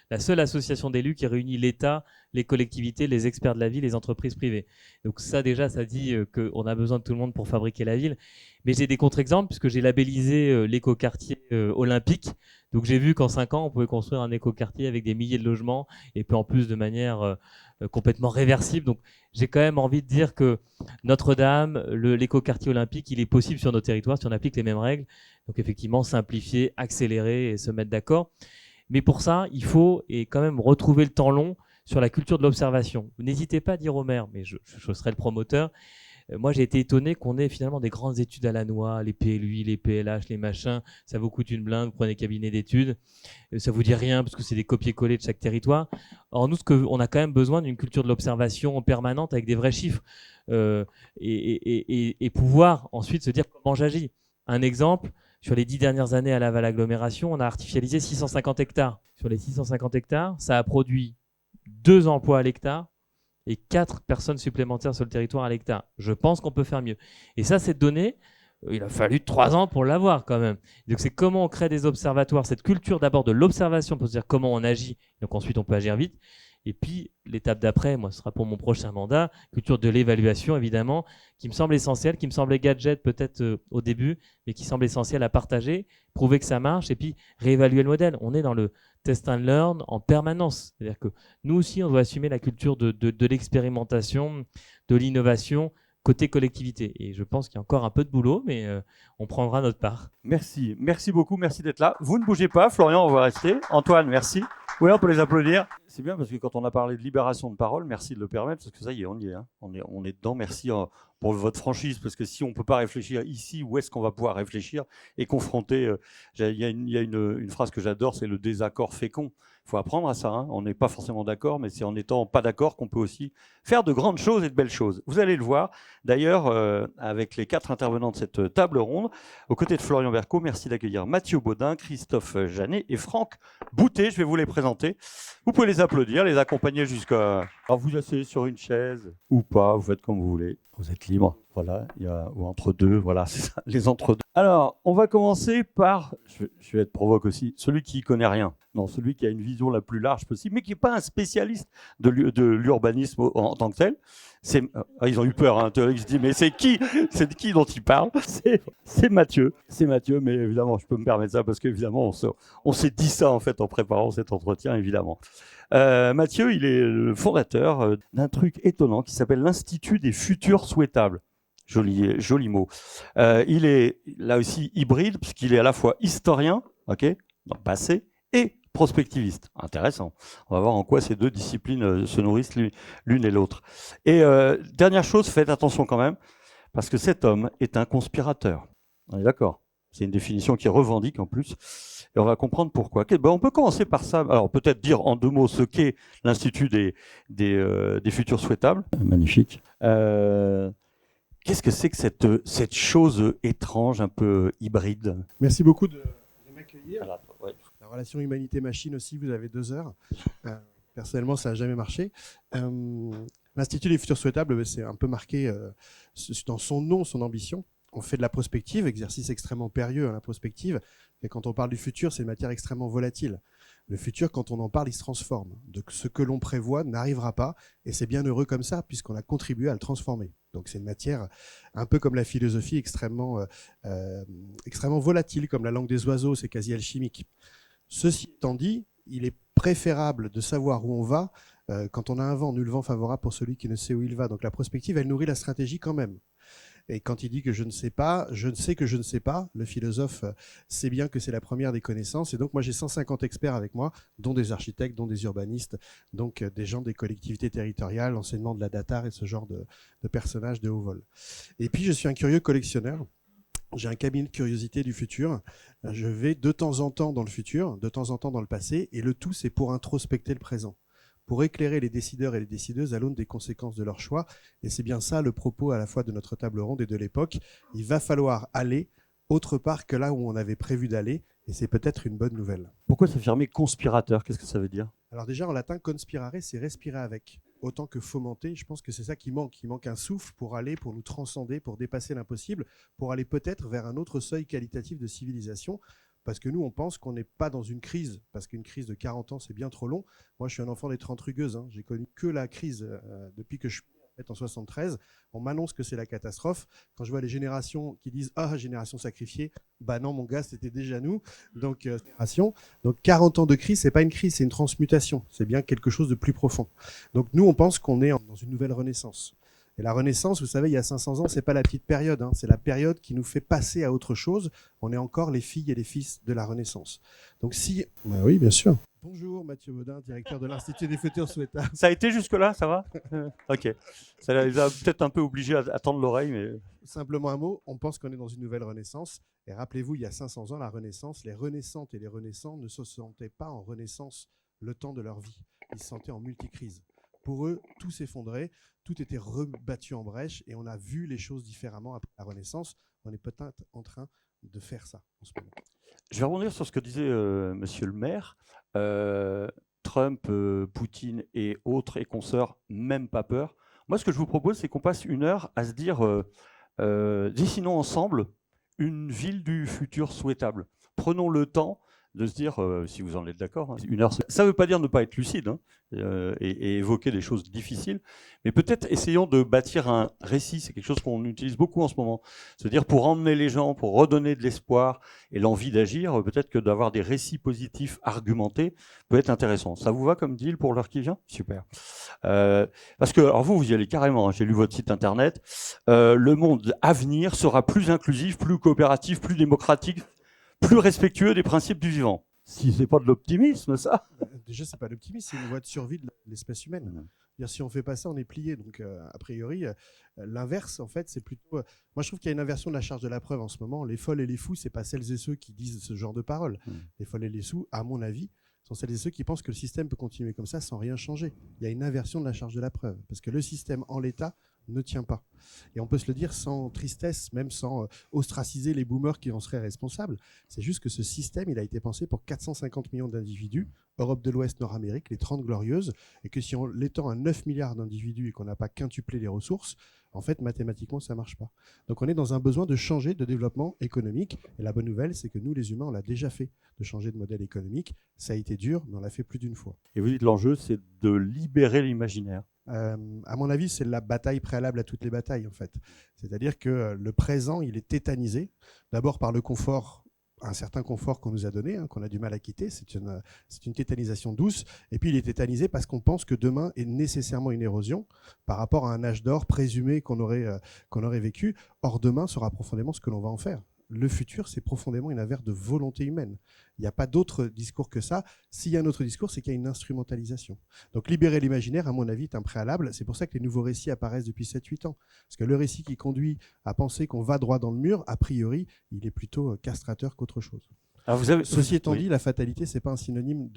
la seule association d'élus qui réunit l'État, les collectivités, les experts de la ville, les entreprises privées. Donc ça déjà, ça dit qu'on a besoin de tout le monde pour fabriquer la ville. Mais j'ai des contre-exemples puisque j'ai labellisé l'écoquartier olympique. Donc j'ai vu qu'en 5 ans, on pouvait construire un écoquartier avec des milliers de logements et puis en plus de manière complètement réversible. Donc j'ai quand même envie de dire que Notre-Dame, l'écoquartier olympique, il est possible sur nos territoires si on applique les mêmes règles. Donc effectivement, simplifier, accélérer et se mettre d'accord. Mais pour ça, il faut quand même retrouver le temps long sur la culture de l'observation. N'hésitez pas à dire aux maires, mais je serai le promoteur. Moi, j'ai été étonné qu'on ait finalement des grandes études à la noix, les PLUI, les PLH, les machins. Ça vous coûte une blinde, vous prenez cabinet d'études. Ça vous dit rien parce que c'est des copier-coller de chaque territoire. Or, nous, on a quand même besoin d'une culture de l'observation permanente avec des vrais chiffres et pouvoir ensuite se dire comment j'agis. Un exemple, sur les 10 dernières années à Laval Agglomération, on a artificialisé 650 hectares. Sur les 650 hectares, ça a produit 2 emplois à l'hectare et 4 personnes supplémentaires sur le territoire à l'hectare. Je pense qu'on peut faire mieux. Et ça, cette donnée, il a fallu 3 ans pour l'avoir quand même. Donc c'est comment on crée des observatoires, cette culture d'abord de l'observation pour se dire comment on agit, donc ensuite on peut agir vite. Et puis l'étape d'après, moi ce sera pour mon prochain mandat, culture de l'évaluation évidemment, qui me semble essentielle, qui me semblait gadget peut-être au début, mais qui semble essentielle à partager, prouver que ça marche et puis réévaluer le modèle. On est dans le test and learn en permanence. C'est-à-dire que nous aussi on doit assumer la culture de l'expérimentation, de l'innovation, côté collectivité. Et je pense qu'il y a encore un peu de boulot, mais on prendra notre part. Merci beaucoup, merci d'être là. Vous ne bougez pas, Florian, on va rester. Antoine, merci. Oui, on peut les applaudir. C'est bien parce que quand on a parlé de libération de parole, merci de le permettre, parce que ça y est, on y est. Hein. On est dedans. Merci pour votre franchise, parce que si on ne peut pas réfléchir ici, où est-ce qu'on va pouvoir réfléchir et confronter il y a une phrase que j'adore, c'est le désaccord fécond. Il faut apprendre à ça. Hein. On n'est pas forcément d'accord, mais c'est en n'étant pas d'accord qu'on peut aussi faire de grandes choses et de belles choses. Vous allez le voir. D'ailleurs, avec les 4 intervenants de cette table ronde, aux côtés de Florian Berco, merci d'accueillir Mathieu Baudin, Christophe Janet et Franck Boutet. Je vais vous les présenter. Vous pouvez les applaudir, les accompagner jusqu'à... Alors vous asseyez sur une chaise ou pas, vous faites comme vous voulez. Vous êtes libre. Voilà, il y a ou entre deux, voilà, c'est ça, les entre-deux. Alors, on va commencer par, je vais être provoque aussi, celui qui connaît rien. Non, celui qui a une vision la plus large possible, mais qui n'est pas un spécialiste de l'urbanisme en tant que tel. Ils ont eu peur, hein, ils se disent, mais c'est qui dont il parle? C'est Mathieu. C'est Mathieu, mais évidemment, je peux me permettre ça parce qu'évidemment, on s'est dit ça en fait en préparant cet entretien, évidemment. Mathieu, il est le fondateur d'un truc étonnant qui s'appelle l'Institut des futurs souhaitables. Joli mot. Il est là aussi hybride, puisqu'il est à la fois historien, dans le passé, et prospectiviste. Intéressant. On va voir en quoi ces deux disciplines se nourrissent l'une et l'autre. Et dernière chose, faites attention quand même, parce que cet homme est un conspirateur. On est d'accord? C'est une définition qui revendique en plus. Et on va comprendre pourquoi. On peut commencer par ça. Alors peut-être dire en 2 mots ce qu'est l'Institut des futurs souhaitables. Magnifique. Qu'est-ce que c'est que cette chose étrange, un peu hybride? Merci beaucoup de m'accueillir. La relation humanité-machine aussi, vous avez 2 heures. Personnellement, ça n'a jamais marché. L'Institut des futurs souhaitables, c'est un peu marqué dans son nom, son ambition. on fait de la prospective, exercice extrêmement périlleux, la prospective. Et quand on parle du futur, c'est une matière extrêmement volatile. Le futur, quand on en parle, il se transforme. Donc ce que l'on prévoit n'arrivera pas, et c'est bien heureux comme ça, puisqu'on a contribué à le transformer. Donc c'est une matière un peu comme la philosophie, extrêmement volatile, comme la langue des oiseaux, c'est quasi alchimique. Ceci étant dit, il est préférable de savoir où on va. Quand on a un vent, nul vent favorable pour celui qui ne sait où il va. Donc la prospective, elle nourrit la stratégie quand même. Et quand il dit que je ne sais pas, je ne sais que je ne sais pas, le philosophe sait bien que c'est la première des connaissances. Et donc moi j'ai 150 experts avec moi, dont des architectes, dont des urbanistes, donc des gens des collectivités territoriales, l'enseignement de la data et ce genre de personnages de haut vol. Et puis je suis un curieux collectionneur. J'ai un cabinet de curiosité du futur. Je vais de temps en temps dans le futur, de temps en temps dans le passé, et le tout c'est pour introspecter le présent, pour éclairer les décideurs et les décideuses à l'aune des conséquences de leurs choix. Et c'est bien ça le propos à la fois de notre table ronde et de l'époque. Il va falloir aller autre part que là où on avait prévu d'aller, et c'est peut-être une bonne nouvelle. Pourquoi s'affirmer conspirateur? Qu'est-ce que ça veut dire? Alors déjà, en latin, conspirare, c'est respirer avec, autant que fomenter. Je pense que c'est ça qui manque. Il manque un souffle pour aller, pour nous transcender, pour dépasser l'impossible, pour aller peut-être vers un autre seuil qualitatif de civilisation. Parce que nous, on pense qu'on n'est pas dans une crise, parce qu'une crise de 40 ans, c'est bien trop long. Moi, je suis un enfant des 30 rugueuses. J'ai connu que la crise depuis que je suis en 73. On m'annonce que c'est la catastrophe. Quand je vois les générations qui disent « Ah, génération sacrifiée », bah non, mon gars, c'était déjà nous. Donc, 40 ans de crise, c'est pas une crise, c'est une transmutation. C'est bien quelque chose de plus profond. Donc, nous, on pense qu'on est dans une nouvelle renaissance. Et la Renaissance, vous savez, il y a 500 ans, c'est pas la petite période, c'est la période qui nous fait passer à autre chose. On est encore les filles et les fils de la Renaissance. Donc si... Bah oui, bien sûr. Bonjour, Mathieu Baudin, directeur de l'Institut des futurs souhaitables. Ça a été jusque-là, ça va? Ok. Ça les a peut-être un peu obligés à tendre l'oreille, mais... Simplement un mot, on pense qu'on est dans une nouvelle Renaissance. Et rappelez-vous, il y a 500 ans, la Renaissance, les renaissantes et les renaissants ne se sentaient pas en renaissance le temps de leur vie. Ils se sentaient en multicrise. Pour eux, tout s'effondrait, tout était rebattu en brèche et on a vu les choses différemment après la Renaissance. On est peut-être en train de faire ça en ce moment. Je vais rebondir sur ce que disait monsieur le maire. Trump, Poutine et autres et consorts, même pas peur. Moi, ce que je vous propose, c'est qu'on passe une heure à se dire dessinons ensemble une ville du futur souhaitable. Prenons le temps de se dire, si vous en êtes d'accord, une heure. Ça ne veut pas dire ne pas être lucide et évoquer des choses difficiles, mais peut-être essayons de bâtir un récit. C'est quelque chose qu'on utilise beaucoup en ce moment. C'est-à-dire pour emmener les gens, pour redonner de l'espoir et l'envie d'agir, peut-être que d'avoir des récits positifs argumentés peut être intéressant. Ça vous va comme deal pour l'heure qui vient? Super. Parce que alors vous y allez carrément, j'ai lu votre site internet. Le monde à venir sera plus inclusif, plus coopératif, plus démocratique, plus respectueux des principes du vivant. Si c'est pas de l'optimisme, ça. Déjà, c'est pas l'optimisme, c'est une voie de survie de l'espèce humaine. Si on fait pas ça, on est plié. Donc, a priori, l'inverse, en fait, c'est plutôt. Moi, je trouve qu'il y a une inversion de la charge de la preuve en ce moment. Les folles et les fous, c'est pas celles et ceux qui disent ce genre de paroles. Les folles et les fous, à mon avis, sont celles et ceux qui pensent que le système peut continuer comme ça sans rien changer. Il y a une inversion de la charge de la preuve, parce que le système en l'état ne tient pas. Et on peut se le dire sans tristesse, même sans ostraciser les boomers qui en seraient responsables. C'est juste que ce système, il a été pensé pour 450 millions d'individus, Europe de l'Ouest, Nord-Amérique, les 30 glorieuses, et que si on l'étend à 9 milliards d'individus et qu'on n'a pas quintuplé les ressources, en fait, mathématiquement, ça ne marche pas. Donc on est dans un besoin de changer de développement économique. Et la bonne nouvelle, c'est que nous, les humains, on l'a déjà fait, de changer de modèle économique. Ça a été dur, mais on l'a fait plus d'une fois. Et vous dites l'enjeu, c'est de libérer l'imaginaire. À mon avis, c'est la bataille préalable à toutes les batailles, en fait. C'est-à-dire que le présent, il est tétanisé, d'abord par le confort, un certain confort qu'on nous a donné, qu'on a du mal à quitter, c'est une tétanisation douce, et puis il est tétanisé parce qu'on pense que demain est nécessairement une érosion par rapport à un âge d'or présumé qu'on aurait vécu. Or, demain sera profondément ce que l'on va en faire. Le futur, c'est profondément une affaire de volonté humaine. Il n'y a pas d'autre discours que ça. S'il y a un autre discours, c'est qu'il y a une instrumentalisation. Donc libérer l'imaginaire, à mon avis, est un préalable. C'est pour ça que les nouveaux récits apparaissent depuis 7-8 ans. Parce que le récit qui conduit à penser qu'on va droit dans le mur, a priori, il est plutôt castrateur qu'autre chose. Alors Ceci étant dit, la fatalité, c'est pas un synonyme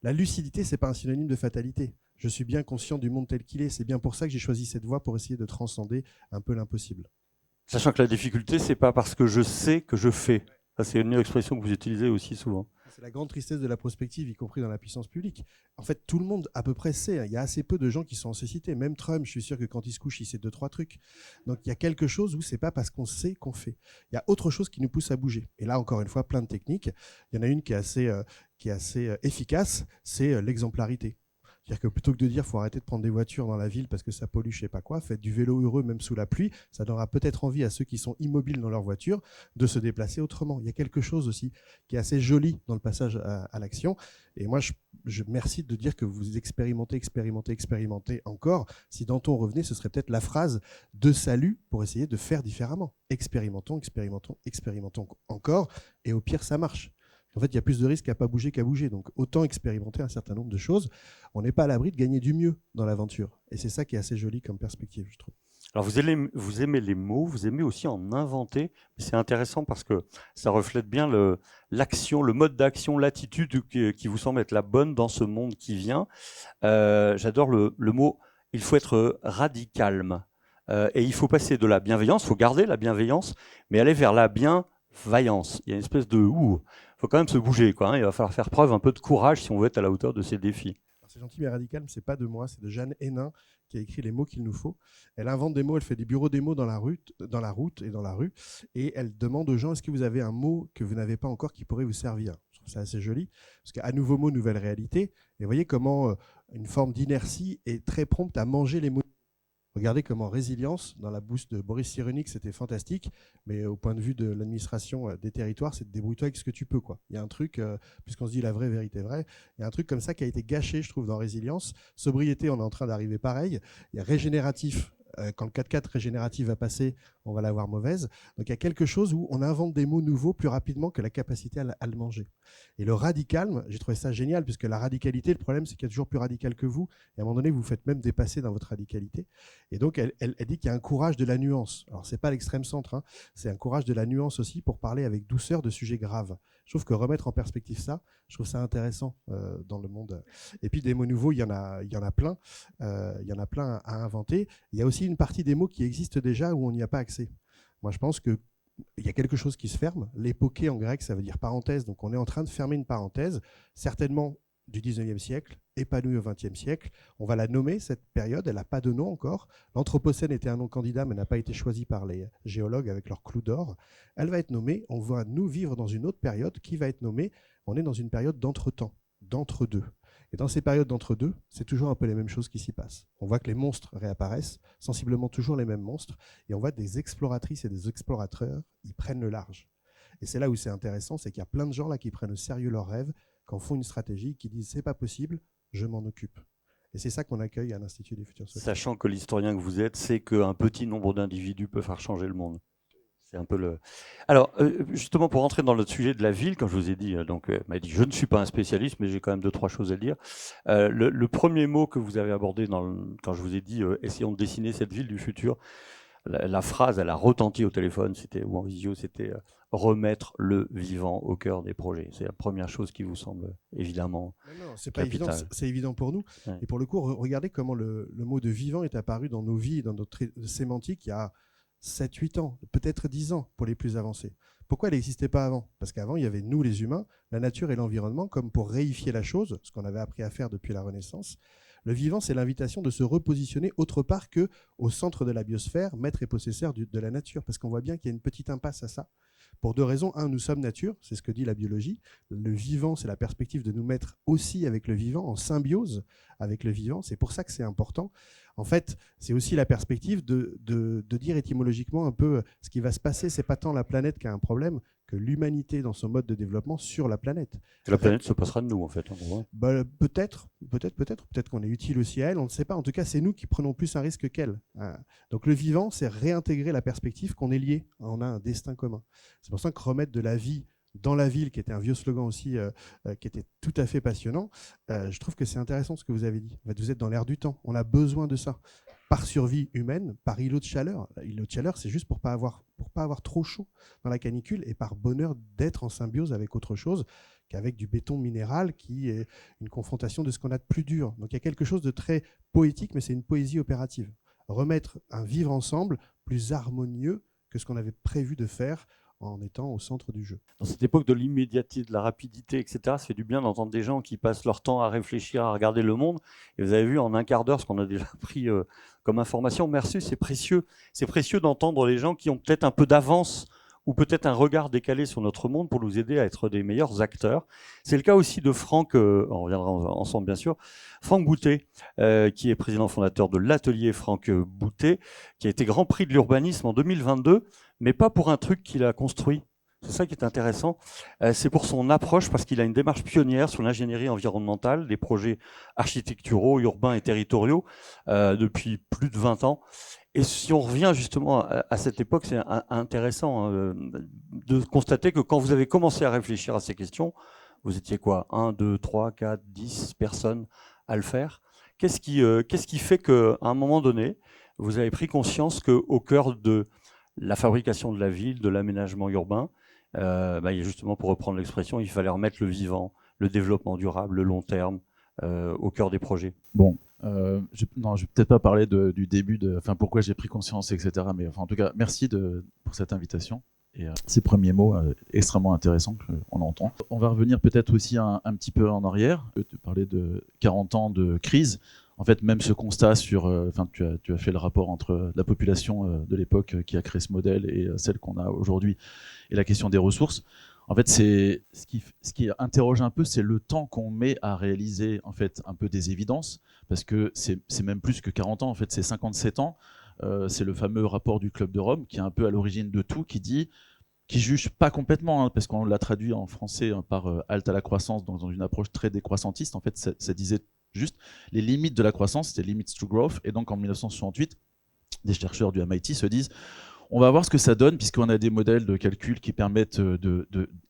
La lucidité, c'est pas un synonyme de fatalité. Je suis bien conscient du monde tel qu'il est. C'est bien pour ça que j'ai choisi cette voie, pour essayer de transcender un peu l'impossible. Sachant que la difficulté, c'est pas parce que je sais que je fais. Ça, c'est une expression que vous utilisez aussi souvent. C'est la grande tristesse de la prospective, y compris dans la puissance publique. En fait, tout le monde à peu près sait. Il y a assez peu de gens qui sont en cécité. Même Trump, je suis sûr que quand il se couche, il sait 2-3 trucs. Donc il y a quelque chose où c'est pas parce qu'on sait qu'on fait. Il y a autre chose qui nous pousse à bouger. Et là, encore une fois, plein de techniques. Il y en a une qui est assez efficace, c'est l'exemplarité. C'est-à-dire que plutôt que de dire faut arrêter de prendre des voitures dans la ville parce que ça pollue, je sais pas quoi, faites du vélo heureux même sous la pluie, ça donnera peut-être envie à ceux qui sont immobiles dans leur voiture de se déplacer autrement. Il y a quelque chose aussi qui est assez joli dans le passage à l'action. Et moi, je merci de dire que vous expérimentez encore. Si Danton revenait, ce serait peut-être la phrase de salut pour essayer de faire différemment. Expérimentons encore, et au pire, ça marche. En fait, il y a plus de risques à pas bouger qu'à bouger. Donc, autant expérimenter un certain nombre de choses. On n'est pas à l'abri de gagner du mieux dans l'aventure. Et c'est ça qui est assez joli comme perspective, je trouve. Alors vous aimez les mots, vous aimez aussi en inventer. C'est intéressant parce que ça reflète bien l'action, le mode d'action, l'attitude qui vous semble être la bonne dans ce monde qui vient. J'adore le mot « il faut être radical ». Et il faut passer de la bienveillance, il faut garder la bienveillance, mais aller vers la bienveillance. Il y a une espèce de faut quand même se bouger, quoi, hein. Il va falloir faire preuve un peu de courage si on veut être à la hauteur de ces défis. C'est gentil, mais radical, c'est pas de moi, c'est de Jeanne Hénin qui a écrit les mots qu'il nous faut. Elle invente des mots, elle fait des bureaux démos dans la route et dans la rue, et elle demande aux gens est-ce que vous avez un mot que vous n'avez pas encore qui pourrait vous servir. Je trouve ça assez joli, parce qu'à nouveau mot, nouvelle réalité. Et vous voyez comment une forme d'inertie est très prompte à manger les mots. Regardez comment résilience, dans la boost de Boris Cyrulnik, c'était fantastique, mais au point de vue de l'administration des territoires, c'est de débrouille-toi avec ce que tu peux, quoi. Il y a un truc, puisqu'on se dit la vraie vérité vraie, il y a un truc comme ça qui a été gâché, je trouve, dans résilience. Sobriété, on est en train d'arriver pareil. Il y a régénératif. Quand le 4-4 régénératif va passer, on va l'avoir mauvaise. Donc il y a quelque chose où on invente des mots nouveaux plus rapidement que la capacité à le manger. Et le radical, j'ai trouvé ça génial, puisque la radicalité, le problème, c'est qu'il y a toujours plus radical que vous. Et à un moment donné, vous vous faites même dépasser dans votre radicalité. Et donc elle dit qu'il y a un courage de la nuance. Alors c'est pas l'extrême centre, hein, c'est un courage de la nuance aussi pour parler avec douceur de sujets graves. Je trouve que remettre en perspective ça, je trouve ça intéressant dans le monde. Et puis des mots nouveaux, il y en a plein. Il y en a plein à inventer. Il y a aussi une partie des mots qui existent déjà où on n'y a pas accès. Moi, je pense qu'il y a quelque chose qui se ferme. L'époqué en grec, ça veut dire parenthèse. Donc, on est en train de fermer une parenthèse, certainement du 19e siècle, épanouie au 20e siècle. On va la nommer, cette période. Elle n'a pas de nom encore. L'Anthropocène était un nom candidat, mais n'a pas été choisi par les géologues avec leur clou d'or. Elle va être nommée. On va, nous, vivre dans une autre période qui va être nommée. On est dans une période d'entre-temps, d'entre-deux. Et dans ces périodes d'entre-deux, c'est toujours un peu les mêmes choses qui s'y passent. On voit que les monstres réapparaissent, sensiblement toujours les mêmes monstres, et on voit des exploratrices et des explorateurs, ils prennent le large. Et c'est là où c'est intéressant, c'est qu'il y a plein de gens là qui prennent au sérieux leurs rêves, qui en font une stratégie, qui disent c'est pas possible, je m'en occupe. Et c'est ça qu'on accueille à l'Institut des futurs sociétés. Sachant que l'historien que vous êtes sait qu'un petit nombre d'individus peut faire changer le monde. C'est un peu le. Alors, justement, pour rentrer dans le sujet de la ville, quand je vous ai dit, m'a dit, je ne suis pas un spécialiste, mais j'ai quand même 2-3 choses à dire. Le premier mot que vous avez abordé quand je vous ai dit, essayons de dessiner cette ville du futur, la phrase, elle a retenti au téléphone, ou en visio, c'était remettre le vivant au cœur des projets. C'est la première chose qui vous semble évidemment. Non, c'est pas évident, c'est évident pour nous. Ouais. Et pour le coup, regardez comment le mot de vivant est apparu dans nos vies, dans notre sémantique il y a 7-8 ans, peut-être 10 ans pour les plus avancés. Pourquoi elle n'existait pas avant? Parce qu'avant, il y avait nous les humains, la nature et l'environnement comme pour réifier la chose, ce qu'on avait appris à faire depuis la Renaissance. Le vivant, c'est l'invitation de se repositionner autre part qu'au centre de la biosphère, maître et possesseur de la nature. Parce qu'on voit bien qu'il y a une petite impasse à ça. Pour 2 raisons. 1, nous sommes nature, c'est ce que dit la biologie. Le vivant, c'est la perspective de nous mettre aussi avec le vivant, en symbiose avec le vivant. C'est pour ça que c'est important. En fait, c'est aussi la perspective de dire étymologiquement un peu ce qui va se passer. C'est pas tant la planète qui a un problème que l'humanité dans son mode de développement sur la planète. La planète se passera de nous, en fait. Bah, peut-être qu'on est utile aussi à elle, on ne sait pas. En tout cas, c'est nous qui prenons plus un risque qu'elle. Donc le vivant, c'est réintégrer la perspective qu'on est lié, on a un destin commun. C'est pour ça que remettre de la vie dans la ville, qui était un vieux slogan aussi, qui était tout à fait passionnant, je trouve que c'est intéressant ce que vous avez dit. En fait, vous êtes dans l'air du temps, on a besoin de ça. Par survie humaine, par îlot de chaleur. L'îlot de chaleur, c'est juste pour pas avoir trop chaud dans la canicule et par bonheur d'être en symbiose avec autre chose qu'avec du béton minéral qui est une confrontation de ce qu'on a de plus dur. Donc il y a quelque chose de très poétique, mais c'est une poésie opérative. Remettre un vivre ensemble plus harmonieux que ce qu'on avait prévu de faire en étant au centre du jeu. Dans cette époque de l'immédiateté, de la rapidité, etc., ça fait du bien d'entendre des gens qui passent leur temps à réfléchir, à regarder le monde. Et vous avez vu en un quart d'heure ce qu'on a déjà pris comme information. Merci, c'est précieux. C'est précieux d'entendre les gens qui ont peut-être un peu d'avance ou peut-être un regard décalé sur notre monde pour nous aider à être des meilleurs acteurs. C'est le cas aussi de Franck, on reviendra ensemble bien sûr, Franck Boutet, qui est président fondateur de l'atelier Franck Boutet, qui a été Grand Prix de l'urbanisme en 2022, mais pas pour un truc qu'il a construit. C'est ça qui est intéressant. C'est pour son approche, parce qu'il a une démarche pionnière sur l'ingénierie environnementale, des projets architecturaux, urbains et territoriaux, depuis plus de 20 ans. Et si on revient justement à cette époque, c'est intéressant de constater que quand vous avez commencé à réfléchir à ces questions, vous étiez quoi, 1, 2, 3, 4, 10 personnes à le faire. Qu'est-ce qui fait qu'à un moment donné, vous avez pris conscience qu'au cœur de la fabrication de la ville, de l'aménagement urbain, justement, pour reprendre l'expression, il fallait remettre le vivant, le développement durable, le long terme, au cœur des projets. Bon, je vais peut-être pas parler du début, pourquoi j'ai pris conscience, etc. Mais en tout cas, merci pour cette invitation et ces premiers mots extrêmement intéressants qu'on entend. On va revenir peut-être aussi un petit peu en arrière. Tu parlais de 40 ans de crise. En fait, même ce constat tu as fait le rapport entre la population de l'époque qui a créé ce modèle et celle qu'on a aujourd'hui, et la question des ressources. En fait, ce qui interroge un peu, c'est le temps qu'on met à réaliser en fait un peu des évidences, parce que c'est même plus que 40 ans. En fait, c'est 57 ans. C'est le fameux rapport du Club de Rome qui est un peu à l'origine de tout, qui juge pas complètement, parce qu'on l'a traduit en français par halte à la croissance, dans une approche très décroissantiste. En fait, ça disait juste les limites de la croissance, c'était limits to growth. Et donc en 1968, des chercheurs du MIT se disent on va voir ce que ça donne, puisqu'on a des modèles de calcul qui permettent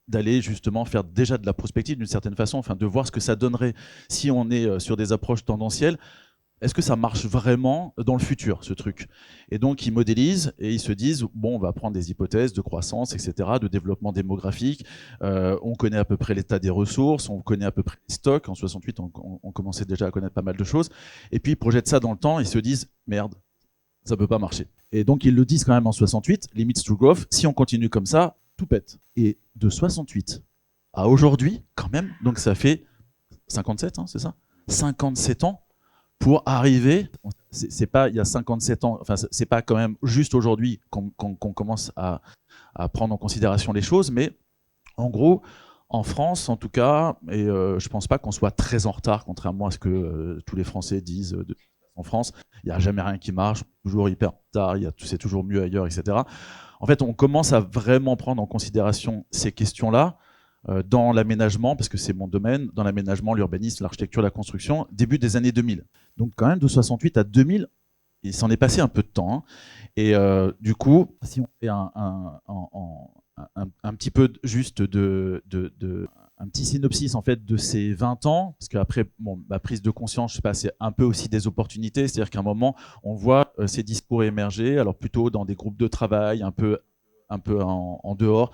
d'aller justement faire déjà de la prospective d'une certaine façon, de voir ce que ça donnerait si on est sur des approches tendancielles. Est-ce que ça marche vraiment dans le futur, ce truc? Et donc, ils modélisent et ils se disent, bon, on va prendre des hypothèses de croissance, etc., de développement démographique. On connaît à peu près l'état des ressources, on connaît à peu près les stocks. En 68, on commençait déjà à connaître pas mal de choses. Et puis, ils projettent ça dans le temps et ils se disent, merde, ça peut pas marcher. Et donc, ils le disent quand même en 68, limits to growth, si on continue comme ça, tout pète. Et de 68 à aujourd'hui, quand même, donc ça fait 57, c'est ça? 57 ans pour arriver, c'est pas il y a 57 ans, c'est pas quand même juste aujourd'hui qu'on commence à prendre en considération les choses, mais en gros, en France en tout cas, et je pense pas qu'on soit très en retard, contrairement à ce que tous les Français disent en France, il n'y a jamais rien qui marche, toujours hyper en retard, c'est toujours mieux ailleurs, etc. En fait, on commence à vraiment prendre en considération ces questions-là dans l'aménagement, parce que c'est mon domaine, dans l'aménagement, l'urbanisme, l'architecture, la construction, début des années 2000. Donc quand même, de 68 à 2000, il s'en est passé un peu de temps. Et du coup, si on fait un petit peu juste un petit synopsis en fait de ces 20 ans, parce qu'après, ma prise de conscience, je sais pas, c'est un peu aussi des opportunités, c'est-à-dire qu'à un moment, on voit ces discours émerger, alors plutôt dans des groupes de travail, un peu en dehors.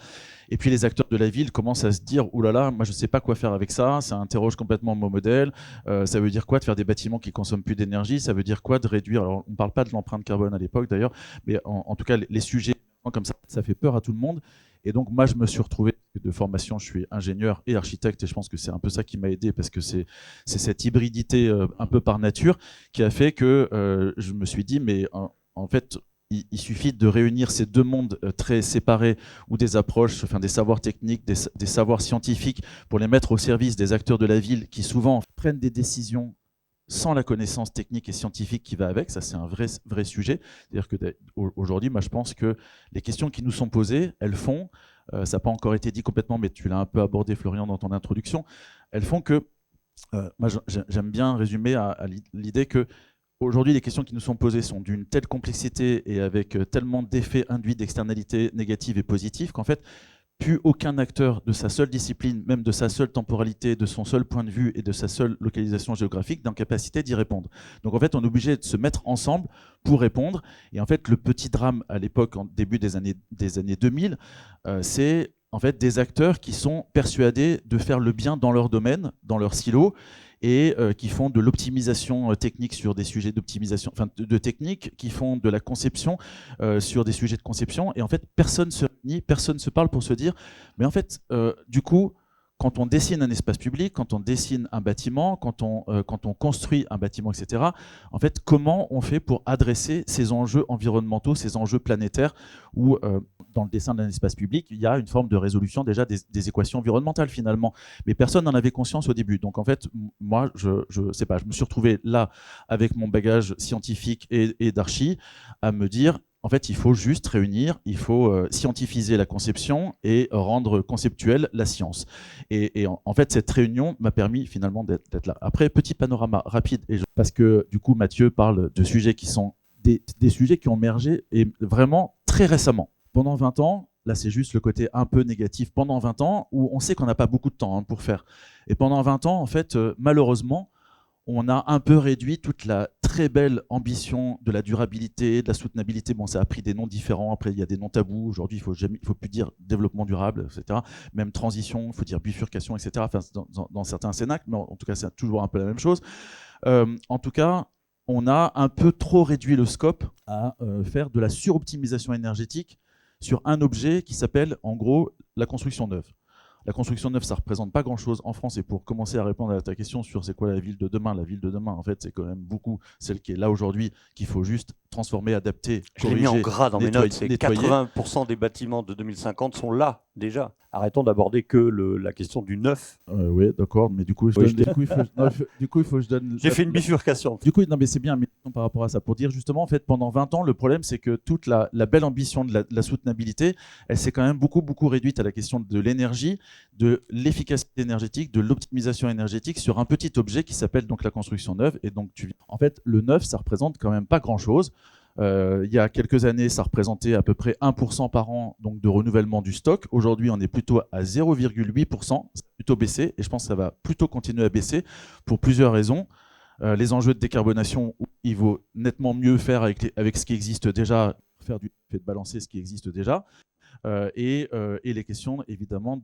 Et puis les acteurs de la ville commencent à se dire « Ouh là là, moi je ne sais pas quoi faire avec ça, ça interroge complètement mon modèle, ça veut dire quoi de faire des bâtiments qui ne consomment plus d'énergie, ça veut dire quoi de réduire… » Alors on ne parle pas de l'empreinte carbone à l'époque d'ailleurs, mais en tout cas les sujets comme ça fait peur à tout le monde. Et donc moi je me suis retrouvé, de formation je suis ingénieur et architecte, et je pense que c'est un peu ça qui m'a aidé, parce que c'est cette hybridité un peu par nature qui a fait que je me suis dit mais en fait il suffit de réunir ces deux mondes très séparés, ou des approches, des savoirs techniques, des savoirs scientifiques, pour les mettre au service des acteurs de la ville qui souvent prennent des décisions sans la connaissance technique et scientifique qui va avec. Ça, c'est un vrai sujet. C'est-à-dire qu'aujourd'hui, moi, je pense que les questions qui nous sont posées, elles font, ça n'a pas encore été dit complètement, mais tu l'as un peu abordé, Florian, dans ton introduction, elles font que, moi, j'aime bien résumer à l'idée que aujourd'hui, les questions qui nous sont posées sont d'une telle complexité et avec tellement d'effets induits, d'externalités négatives et positives, qu'en fait, plus aucun acteur de sa seule discipline, même de sa seule temporalité, de son seul point de vue et de sa seule localisation géographique, n'est en capacité d'y répondre. Donc en fait, on est obligé de se mettre ensemble pour répondre. Et en fait, le petit drame à l'époque, en début des années 2000, c'est en fait des acteurs qui sont persuadés de faire le bien dans leur domaine, dans leur silo, et qui font de l'optimisation technique sur des sujets d'optimisation, de technique, qui font de la conception sur des sujets de conception. Et en fait, personne ne se réunit, personne ne se parle pour se dire, mais en fait, du coup, quand on dessine un espace public, quand on dessine un bâtiment, quand on construit un bâtiment, etc., en fait, comment on fait pour adresser ces enjeux environnementaux, ces enjeux planétaires, où dans le dessin d'un espace public, il y a une forme de résolution déjà des équations environnementales finalement. Mais personne n'en avait conscience au début. Donc en fait, moi, je sais pas, je me suis retrouvé là avec mon bagage scientifique et d'archi à me dire, en fait, il faut juste réunir, il faut scientifiser la conception et rendre conceptuelle la science. Et en fait, cette réunion m'a permis finalement d'être là. Après, petit panorama rapide, parce que du coup, Mathieu parle de sujets qui sont des sujets qui ont émergé et vraiment très récemment. Pendant 20 ans, là c'est juste le côté un peu négatif, pendant 20 ans, où on sait qu'on n'a pas beaucoup de temps pour faire. Et pendant 20 ans, en fait, malheureusement, on a un peu réduit toute la très belle ambition de la durabilité, de la soutenabilité. Bon, ça a pris des noms différents. Après, il y a des noms tabous. Aujourd'hui, il faut plus dire développement durable, etc. Même transition, il faut dire bifurcation, etc. Enfin, dans certains cénacles, mais en tout cas, c'est toujours un peu la même chose. En tout cas, on a un peu trop réduit le scope à faire de la suroptimisation énergétique sur un objet qui s'appelle, en gros, la construction neuve. La construction neuve, ça ne représente pas grand-chose en France. Et pour commencer à répondre à ta question sur c'est quoi la ville de demain, en fait, c'est quand même beaucoup celle qui est là aujourd'hui, qu'il faut juste transformer, adapter, Je l'ai mis en gras dans mes notes. C'est 80% des bâtiments de 2050 sont là déjà. Arrêtons d'aborder que la question du neuf. Oui, d'accord, mais du coup, il faut que je donne. J'ai fait une bifurcation. Du coup, non, mais c'est bien mais par rapport à ça. Pour dire justement, en fait, pendant 20 ans, le problème, c'est que toute la belle ambition de la soutenabilité, elle s'est quand même beaucoup réduite à la question de l'énergie, de l'efficacité énergétique, de l'optimisation énergétique sur un petit objet qui s'appelle donc la construction neuve. Et donc, en fait, le neuf, ça représente quand même pas grand-chose. Il y a quelques années, ça représentait à peu près 1% par an donc de renouvellement du stock. Aujourd'hui, on est plutôt à 0,8%. C'est plutôt baissé et je pense que ça va plutôt continuer à baisser pour plusieurs raisons. Les enjeux de décarbonation, il vaut nettement mieux faire avec ce qui existe déjà, faire du fait de balancer ce qui existe déjà. Et les questions, évidemment,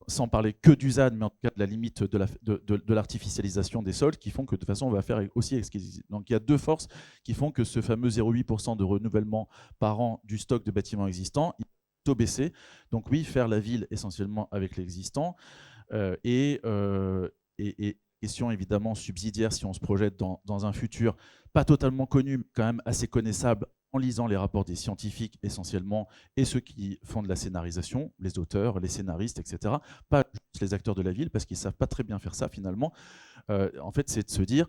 sans parler que du ZAN, mais en tout cas de la limite de l'artificialisation des sols, qui font que de toute façon, on va faire aussi avec ce qui existe. Donc il y a deux forces qui font que ce fameux 0,8% de renouvellement par an du stock de bâtiments existants, il va plutôt baisser. Donc oui, faire la ville essentiellement avec l'existant. Et question évidemment subsidiaire si on se projette dans un futur pas totalement connu, mais quand même assez connaissable, en lisant les rapports des scientifiques essentiellement et ceux qui font de la scénarisation, les auteurs, les scénaristes, etc. Pas juste les acteurs de la ville, parce qu'ils ne savent pas très bien faire ça finalement. En fait, c'est de se dire,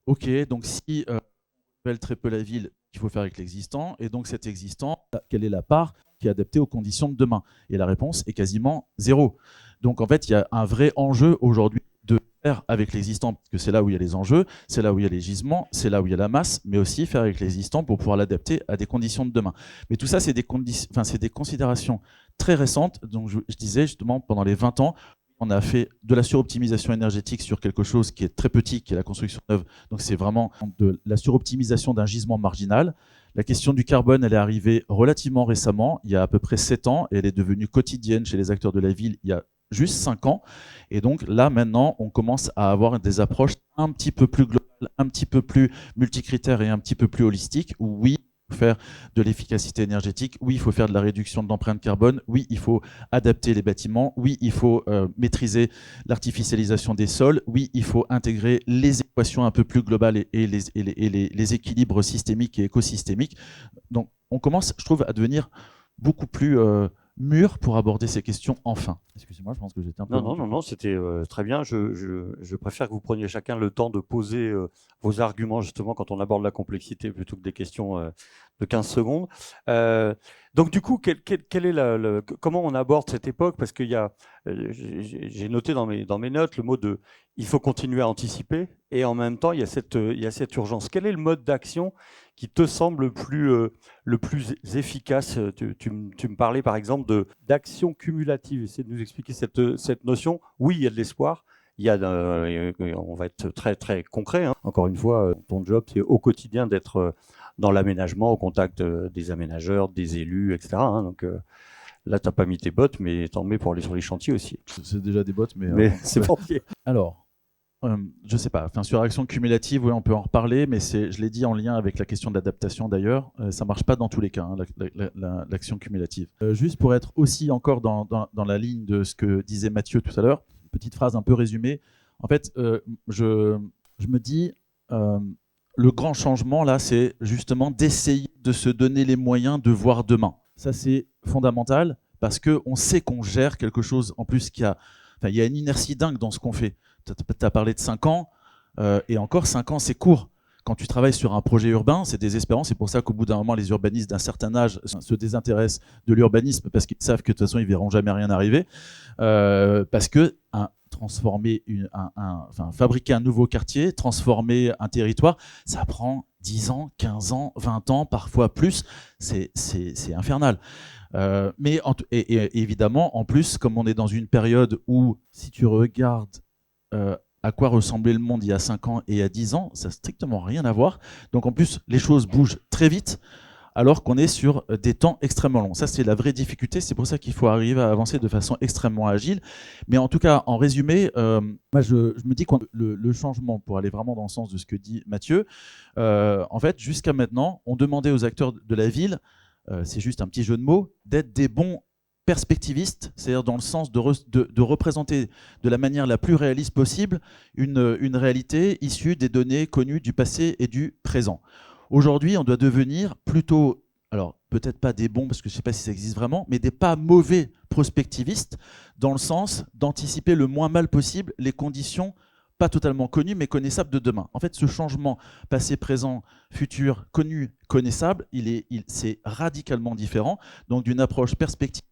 ok, donc si on renouvelle très peu la ville, il faut faire avec l'existant, et donc cet existant, quelle est la part qui est adaptée aux conditions de demain? Et la réponse est quasiment zéro. Donc en fait, il y a un vrai enjeu aujourd'hui de faire avec l'existant, parce que c'est là où il y a les enjeux, c'est là où il y a les gisements, c'est là où il y a la masse, mais aussi faire avec l'existant pour pouvoir l'adapter à des conditions de demain. Mais tout ça, c'est des considérations très récentes. Donc je disais justement, pendant les 20 ans, on a fait de la suroptimisation énergétique sur quelque chose qui est très petit, qui est la construction neuve. Donc c'est vraiment de la suroptimisation d'un gisement marginal. La question du carbone, elle est arrivée relativement récemment, il y a à peu près 7 ans, et elle est devenue quotidienne chez les acteurs de la ville il y a juste 5 ans. Et donc là, maintenant, on commence à avoir des approches un petit peu plus globales, un petit peu plus multicritères et un petit peu plus holistiques, où oui, il faut faire de l'efficacité énergétique, oui, il faut faire de la réduction de l'empreinte carbone, oui, il faut adapter les bâtiments, oui, il faut maîtriser l'artificialisation des sols, oui, il faut intégrer les équations un peu plus globales et les équilibres systémiques et écosystémiques. Donc, on commence, je trouve, à devenir beaucoup plus mûr pour aborder ces questions enfin. Excusez-moi, je pense que j'étais un peu... Non, c'était très bien. Je préfère que vous preniez chacun le temps de poser vos arguments justement quand on aborde la complexité plutôt que des questions de 15 secondes. Donc du coup, quel est comment on aborde cette époque? Parce qu'il y a, j'ai noté dans mes notes le mot de il faut continuer à anticiper et en même temps il y a cette urgence. Quel est le mode d'action qui te semble le plus efficace? Tu me parlais par exemple d'action cumulative. Essaye de nous expliquer cette notion. Oui, il y a de l'espoir. On va être très très concret. Hein. Encore une fois, ton job, c'est au quotidien d'être dans l'aménagement, au contact des aménageurs, des élus, etc. Hein. Donc là, tu n'as pas mis tes bottes, mais t'en mets pour aller sur les chantiers aussi. C'est déjà des bottes, mais c'est portier. Alors, je sais pas, enfin, sur action cumulative, oui, on peut en reparler, mais je l'ai dit en lien avec la question de l'adaptation d'ailleurs, ça marche pas dans tous les cas, hein, l'action cumulative. Juste pour être aussi encore dans la ligne de ce que disait Mathieu tout à l'heure, petite phrase un peu résumée. En fait, je me dis, le grand changement là, c'est justement d'essayer de se donner les moyens de voir demain. Ça, c'est fondamental parce qu'on sait qu'on gère quelque chose en plus il y a une inertie dingue dans ce qu'on fait. Tu as parlé de 5 ans, et encore 5 ans, c'est court. Quand tu travailles sur un projet urbain, c'est désespérant. C'est pour ça qu'au bout d'un moment, les urbanistes d'un certain âge se désintéressent de l'urbanisme parce qu'ils savent que de toute façon, ils verront jamais rien arriver. Parce que fabriquer un nouveau quartier, transformer un territoire, ça prend 10 ans, 15 ans, 20 ans, parfois plus. C'est infernal. Mais évidemment, en plus, comme on est dans une période où, si tu regardes à quoi ressemblait le monde il y a 5 ans et il y a 10 ans, ça n'a strictement rien à voir. Donc en plus, les choses bougent très vite, alors qu'on est sur des temps extrêmement longs. Ça, c'est la vraie difficulté. C'est pour ça qu'il faut arriver à avancer de façon extrêmement agile. Mais en tout cas, en résumé, moi, je me dis que le changement, pour aller vraiment dans le sens de ce que dit Mathieu, en fait, jusqu'à maintenant, on demandait aux acteurs de la ville, c'est juste un petit jeu de mots, d'être des bons perspectiviste, c'est-à-dire dans le sens de représenter de la manière la plus réaliste possible une réalité issue des données connues du passé et du présent. Aujourd'hui, on doit devenir plutôt, alors peut-être pas des bons, parce que je ne sais pas si ça existe vraiment, mais des pas mauvais prospectivistes, dans le sens d'anticiper le moins mal possible les conditions pas totalement connues, mais connaissables de demain. En fait, ce changement passé, présent, futur, connu, connaissable, c'est radicalement différent, donc d'une approche perspective.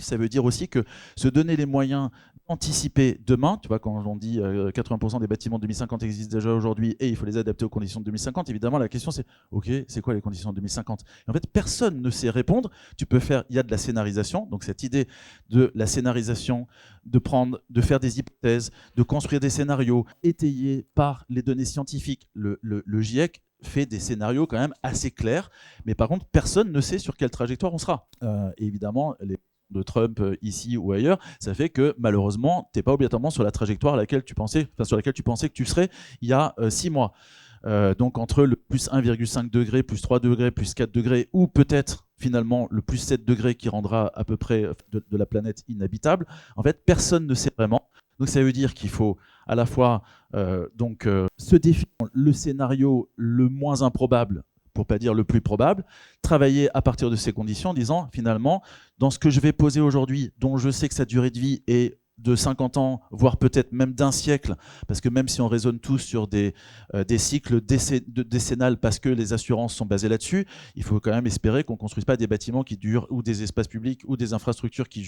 Ça veut dire aussi que se donner les moyens d'anticiper demain, tu vois, quand on dit 80% des bâtiments de 2050 existent déjà aujourd'hui et il faut les adapter aux conditions de 2050, évidemment la question c'est, ok, c'est quoi les conditions de 2050 ? Et en fait, personne ne sait répondre. Il y a de la scénarisation, donc cette idée de la scénarisation, de faire des hypothèses, de construire des scénarios étayés par les données scientifiques. Le GIEC fait des scénarios quand même assez clairs, mais par contre, personne ne sait sur quelle trajectoire on sera. Et évidemment, les de Trump ici ou ailleurs, ça fait que malheureusement, tu n'es pas obligatoirement sur la trajectoire sur laquelle tu pensais que tu serais il y a 6 mois. Donc entre le plus 1,5 degré, plus 3 degrés, plus 4 degrés, ou peut-être finalement le plus 7 degrés qui rendra à peu près de la planète inhabitable, en fait, personne ne sait vraiment. Donc ça veut dire qu'il faut à la fois se définir le scénario le moins improbable, pour pas dire le plus probable, travailler à partir de ces conditions en disant finalement, dans ce que je vais poser aujourd'hui, dont je sais que sa durée de vie est de 50 ans, voire peut-être même d'un siècle, parce que même si on raisonne tous sur des cycles décennales parce que les assurances sont basées là-dessus, il faut quand même espérer qu'on ne construise pas des bâtiments qui durent, ou des espaces publics, ou des infrastructures qui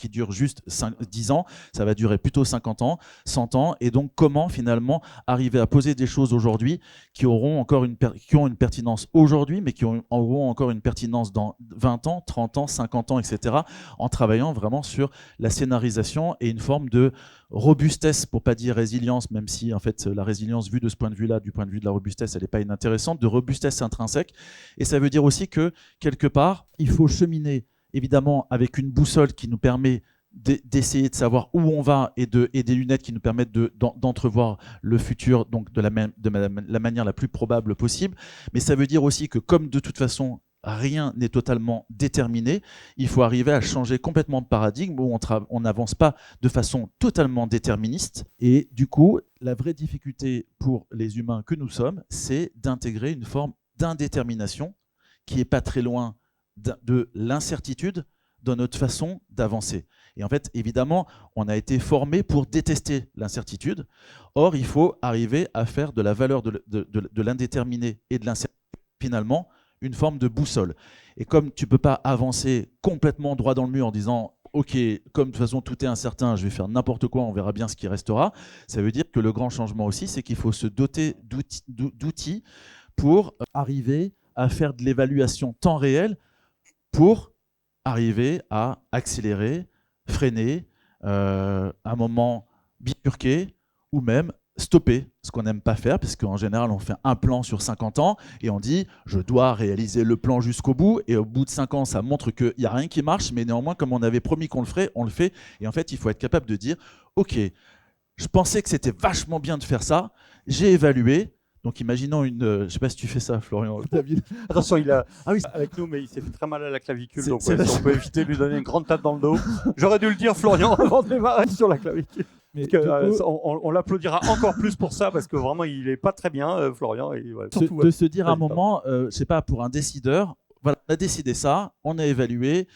durent juste 10 ans, ça va durer plutôt 50 ans, 100 ans, et donc comment finalement arriver à poser des choses aujourd'hui qui ont une pertinence aujourd'hui, mais qui auront encore une pertinence dans 20 ans, 30 ans, 50 ans, etc., en travaillant vraiment sur la scénarisation et une forme de robustesse, pour pas dire résilience, même si en fait la résilience vue de ce point de vue-là, du point de vue de la robustesse, elle n'est pas inintéressante, de robustesse intrinsèque. Et ça veut dire aussi que quelque part, il faut cheminer évidemment avec une boussole qui nous permet d'essayer de savoir où on va et des lunettes qui nous permettent d'entrevoir le futur donc de la manière la plus probable possible. Mais ça veut dire aussi que comme de toute façon rien n'est totalement déterminé, il faut arriver à changer complètement de paradigme où on n'avance pas de façon totalement déterministe. Et du coup, la vraie difficulté pour les humains que nous sommes, c'est d'intégrer une forme d'indétermination qui n'est pas très loin de l'incertitude dans notre façon d'avancer. Et en fait, évidemment, on a été formé pour détester l'incertitude. Or, il faut arriver à faire de la valeur de l'indéterminé et de l'incertitude, finalement, une forme de boussole. Et comme tu ne peux pas avancer complètement droit dans le mur en disant « Ok, comme de toute façon tout est incertain, je vais faire n'importe quoi, on verra bien ce qui restera », ça veut dire que le grand changement aussi, c'est qu'il faut se doter d'outils pour arriver à faire de l'évaluation temps réel pour arriver à accélérer, freiner, à un moment bifurquer ou même stopper, ce qu'on n'aime pas faire, parce qu'en général, on fait un plan sur 50 ans et on dit « je dois réaliser le plan jusqu'au bout » et au bout de 5 ans, ça montre qu'il n'y a rien qui marche, mais néanmoins, comme on avait promis qu'on le ferait, on le fait. Et en fait, il faut être capable de dire « ok, Je pensais que c'était vachement bien de faire ça. J'ai évalué. Donc, imaginons je sais pas si tu fais ça, Florian. David. Attention, il a Ah oui, avec nous, mais il s'est fait très mal à la clavicule. C'est- Donc, c'est si on peut éviter de lui donner une grande tape dans le dos. J'aurais dû le dire, Florian, avant de démarrer sur la clavicule. mais Parce que, on l'applaudira encore plus pour ça, parce que vraiment, il est pas très bien, Florian. Et, ouais, surtout, de se dire à un vas-y, moment, je sais pas, pour un décideur, voilà, on a décidé ça, on a évalué.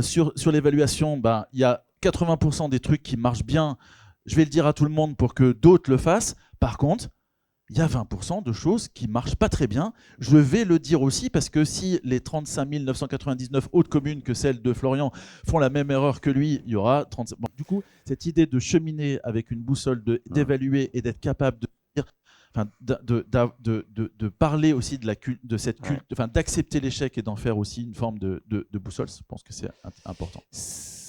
Sur l'évaluation, ben, il y a 80% des trucs qui marchent bien. Je vais le dire à tout le monde pour que d'autres le fassent. Par contre, il y a 20% de choses qui ne marchent pas très bien. Je vais le dire aussi parce que si les 35 999 autres communes que celle de Florian font la même erreur que lui, il y aura 30. Bon, du coup, cette idée de cheminer avec une boussole, d'évaluer et d'être capable de dire, enfin, de parler aussi de cette culte, enfin, d'accepter l'échec et d'en faire aussi une forme de boussole, je pense que c'est important.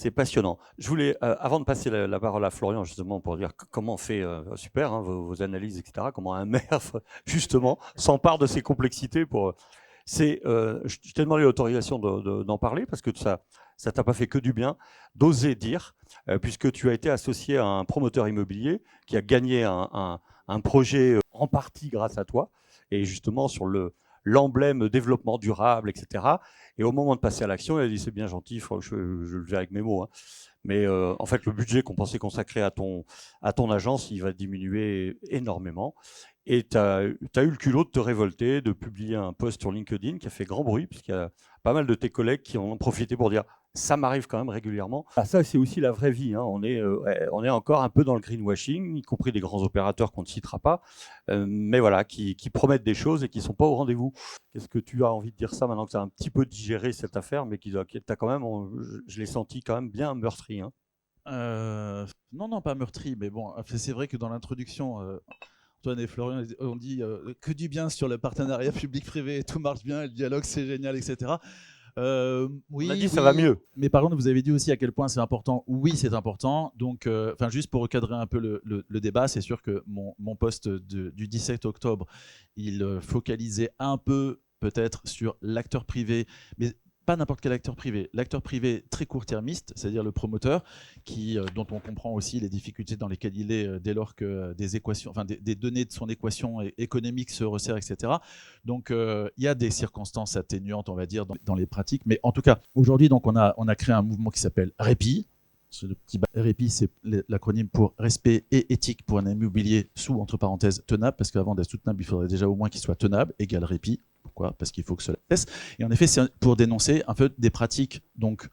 c'est passionnant. Je voulais, avant de passer la parole à Florian, justement, pour dire comment on fait, super, hein, vos analyses, etc., comment un maire, justement, s'empare de ces complexités pour. Je t'ai demandé l'autorisation d'en parler parce que ça t'a pas fait que du bien d'oser dire, puisque tu as été associé à un promoteur immobilier qui a gagné un projet en partie grâce à toi, et justement sur l'emblème développement durable, etc. Et au moment de passer à l'action, il a dit c'est bien gentil, je le fais avec mes mots, hein, mais en fait le budget qu'on pensait consacrer à ton agence, il va diminuer énormément. Et tu as eu le culot de te révolter, de publier un post sur LinkedIn qui a fait grand bruit, puisqu'il y a pas mal de tes collègues qui en ont profité pour dire ça m'arrive quand même régulièrement. Ah, ça, c'est aussi la vraie vie, hein. On est encore un peu dans le greenwashing, y compris des grands opérateurs qu'on ne citera pas, mais voilà, qui promettent des choses et qui ne sont pas au rendez-vous. Qu'est-ce que tu as envie de dire ça maintenant que tu as un petit peu digéré cette affaire, mais qui t'a quand même, je l'ai senti quand même bien meurtri, hein. Non, pas meurtri, mais bon, c'est vrai que dans l'introduction, Antoine et Florian ont dit que du bien sur le partenariat public-privé, tout marche bien, le dialogue c'est génial, etc. Oui, on a dit ça va mieux. Mais par contre, vous avez dit aussi à quel point c'est important. Oui, c'est important. Donc, juste pour recadrer un peu le débat, c'est sûr que mon post du 17 octobre, il focalisait un peu peut-être sur l'acteur privé, mais pas n'importe quel acteur privé. L'acteur privé très court-termiste, c'est-à-dire le promoteur, dont on comprend aussi les difficultés dans lesquelles il est dès lors que des équations, enfin des données de son équation économique se resserrent, etc. Donc il y a des circonstances atténuantes, on va dire, dans les pratiques. Mais en tout cas, aujourd'hui, donc on a créé un mouvement qui s'appelle REPI. REPI, c'est l'acronyme pour respect et éthique pour un immobilier sous, entre parenthèses, tenable, parce qu'avant d'être soutenable, il faudrait déjà au moins qu'il soit tenable, égal REPI. Pourquoi ? Parce qu'il faut que cela cesse. Et en effet, c'est pour dénoncer un peu des pratiques, donc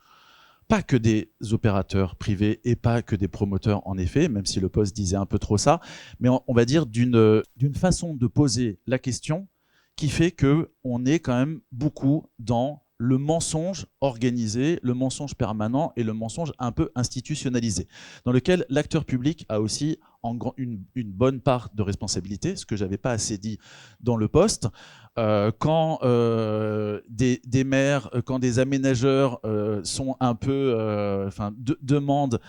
pas que des opérateurs privés et pas que des promoteurs, en effet, même si le poste disait un peu trop ça, mais on va dire d'une façon de poser la question qui fait qu'on est quand même beaucoup dans le mensonge organisé, le mensonge permanent et le mensonge un peu institutionnalisé, dans lequel l'acteur public a aussi une bonne part de responsabilité, ce que je n'avais pas assez dit dans le poste. Quand des maires, quand des aménageurs sont un peu, demandent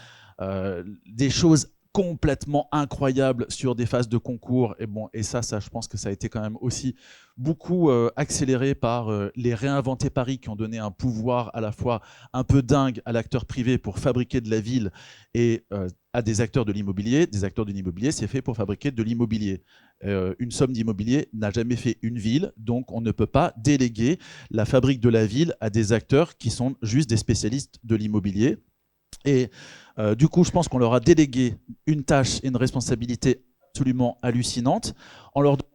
des choses complètement incroyables sur des phases de concours, et ça je pense que ça a été quand même aussi beaucoup accéléré par les réinventés Paris qui ont donné un pouvoir à la fois un peu dingue à l'acteur privé pour fabriquer de la ville et à des acteurs de l'immobilier. Des acteurs de l'immobilier, c'est fait pour fabriquer de l'immobilier. Une somme d'immobilier n'a jamais fait une ville, donc on ne peut pas déléguer la fabrique de la ville à des acteurs qui sont juste des spécialistes de l'immobilier. Et du coup, je pense qu'on leur a délégué une tâche et une responsabilité absolument hallucinante en leur demandant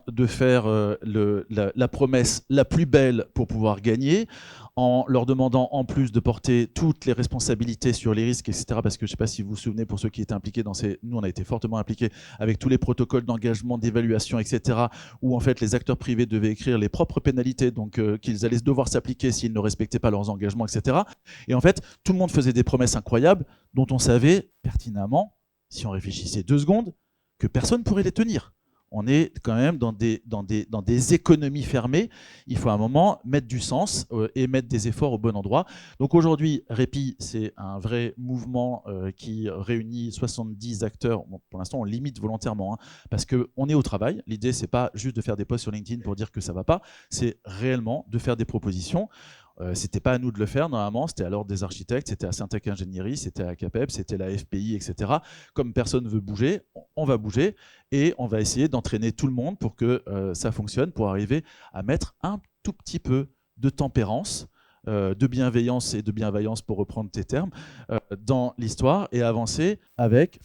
de faire la promesse la plus belle pour pouvoir gagner, en leur demandant en plus de porter toutes les responsabilités sur les risques, etc. Parce que je ne sais pas si vous vous souvenez, pour ceux qui étaient impliqués dans nous on a été fortement impliqués avec tous les protocoles d'engagement, d'évaluation, etc. où en fait les acteurs privés devaient écrire les propres pénalités, donc qu'ils allaient devoir s'appliquer s'ils ne respectaient pas leurs engagements, etc. Et en fait, tout le monde faisait des promesses incroyables dont on savait pertinemment, si on réfléchissait 2 secondes, que personne ne pourrait les tenir. On est quand même dans des économies fermées. Il faut à un moment mettre du sens et mettre des efforts au bon endroit. Donc aujourd'hui, REPI, c'est un vrai mouvement qui réunit 70 acteurs. Bon, pour l'instant, on limite volontairement, hein, parce qu'on est au travail. L'idée, c'est pas juste de faire des posts sur LinkedIn pour dire que ça va pas, c'est réellement de faire des propositions. C'était pas à nous de le faire normalement, c'était à l'ordre des architectes, c'était à Syntec Ingénierie, c'était à CAPEB, c'était la FPI, etc. Comme personne ne veut bouger, on va bouger et on va essayer d'entraîner tout le monde pour que ça fonctionne, pour arriver à mettre un tout petit peu de tempérance, de bienveillance et de bienveillance pour reprendre tes termes, dans l'histoire et avancer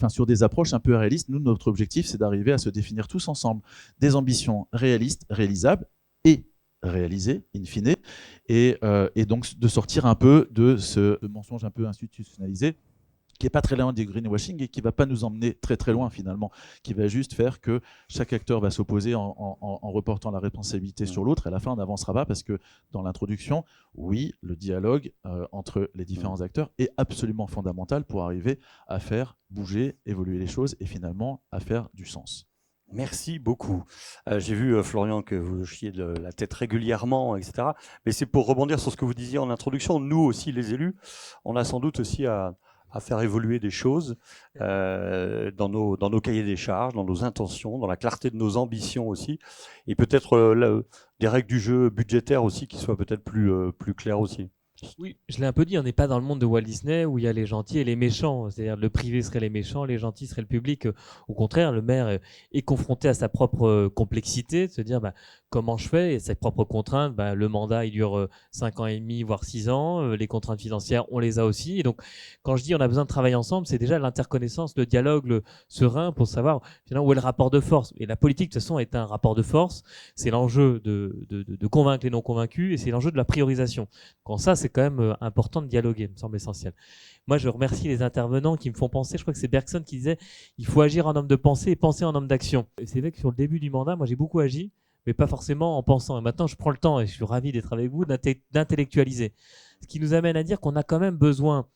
sur des approches un peu réalistes. Nous, notre objectif, c'est d'arriver à se définir tous ensemble des ambitions réalistes, réalisables et réalisées, in fine, et donc de sortir un peu de ce mensonge un peu institutionnalisé qui n'est pas très loin du greenwashing et qui ne va pas nous emmener très très loin finalement, qui va juste faire que chaque acteur va s'opposer en reportant la responsabilité sur l'autre, et à la fin on n'avancera pas parce que dans l'introduction, oui, le dialogue entre les différents acteurs est absolument fondamental pour arriver à faire bouger, évoluer les choses et finalement à faire du sens. Merci beaucoup. J'ai vu, Florian, que vous chiez de la tête régulièrement, etc. Mais c'est pour rebondir sur ce que vous disiez en introduction. Nous aussi, les élus, on a sans doute aussi à faire évoluer des choses dans nos cahiers des charges, dans nos intentions, dans la clarté de nos ambitions aussi, et peut-être des règles du jeu budgétaire aussi qui soient peut-être plus claires aussi. Oui, je l'ai un peu dit, on n'est pas dans le monde de Walt Disney où il y a les gentils et les méchants. C'est-à-dire le privé serait les méchants, les gentils seraient le public. Au contraire, le maire est confronté à sa propre complexité, de se dire comment je fais, et ses propres contraintes. Le mandat, il dure 5 ans et demi, voire 6 ans. Les contraintes financières, on les a aussi. Et donc, quand je dis on a besoin de travailler ensemble, c'est déjà l'interconnaissance, le dialogue, le serein pour savoir finalement où est le rapport de force. Et la politique, de toute façon, est un rapport de force. C'est l'enjeu de convaincre les non-convaincus et c'est l'enjeu de la priorisation. Quand ça, c'est quand même important de dialoguer, me semble essentiel. Moi, je remercie les intervenants qui me font penser, je crois que c'est Bergson qui disait il faut agir en homme de pensée et penser en homme d'action. Et c'est vrai que sur le début du mandat, moi j'ai beaucoup agi, mais pas forcément en pensant. Et maintenant, je prends le temps, et je suis ravi d'être avec vous, d'intellectualiser. Ce qui nous amène à dire qu'on a quand même besoin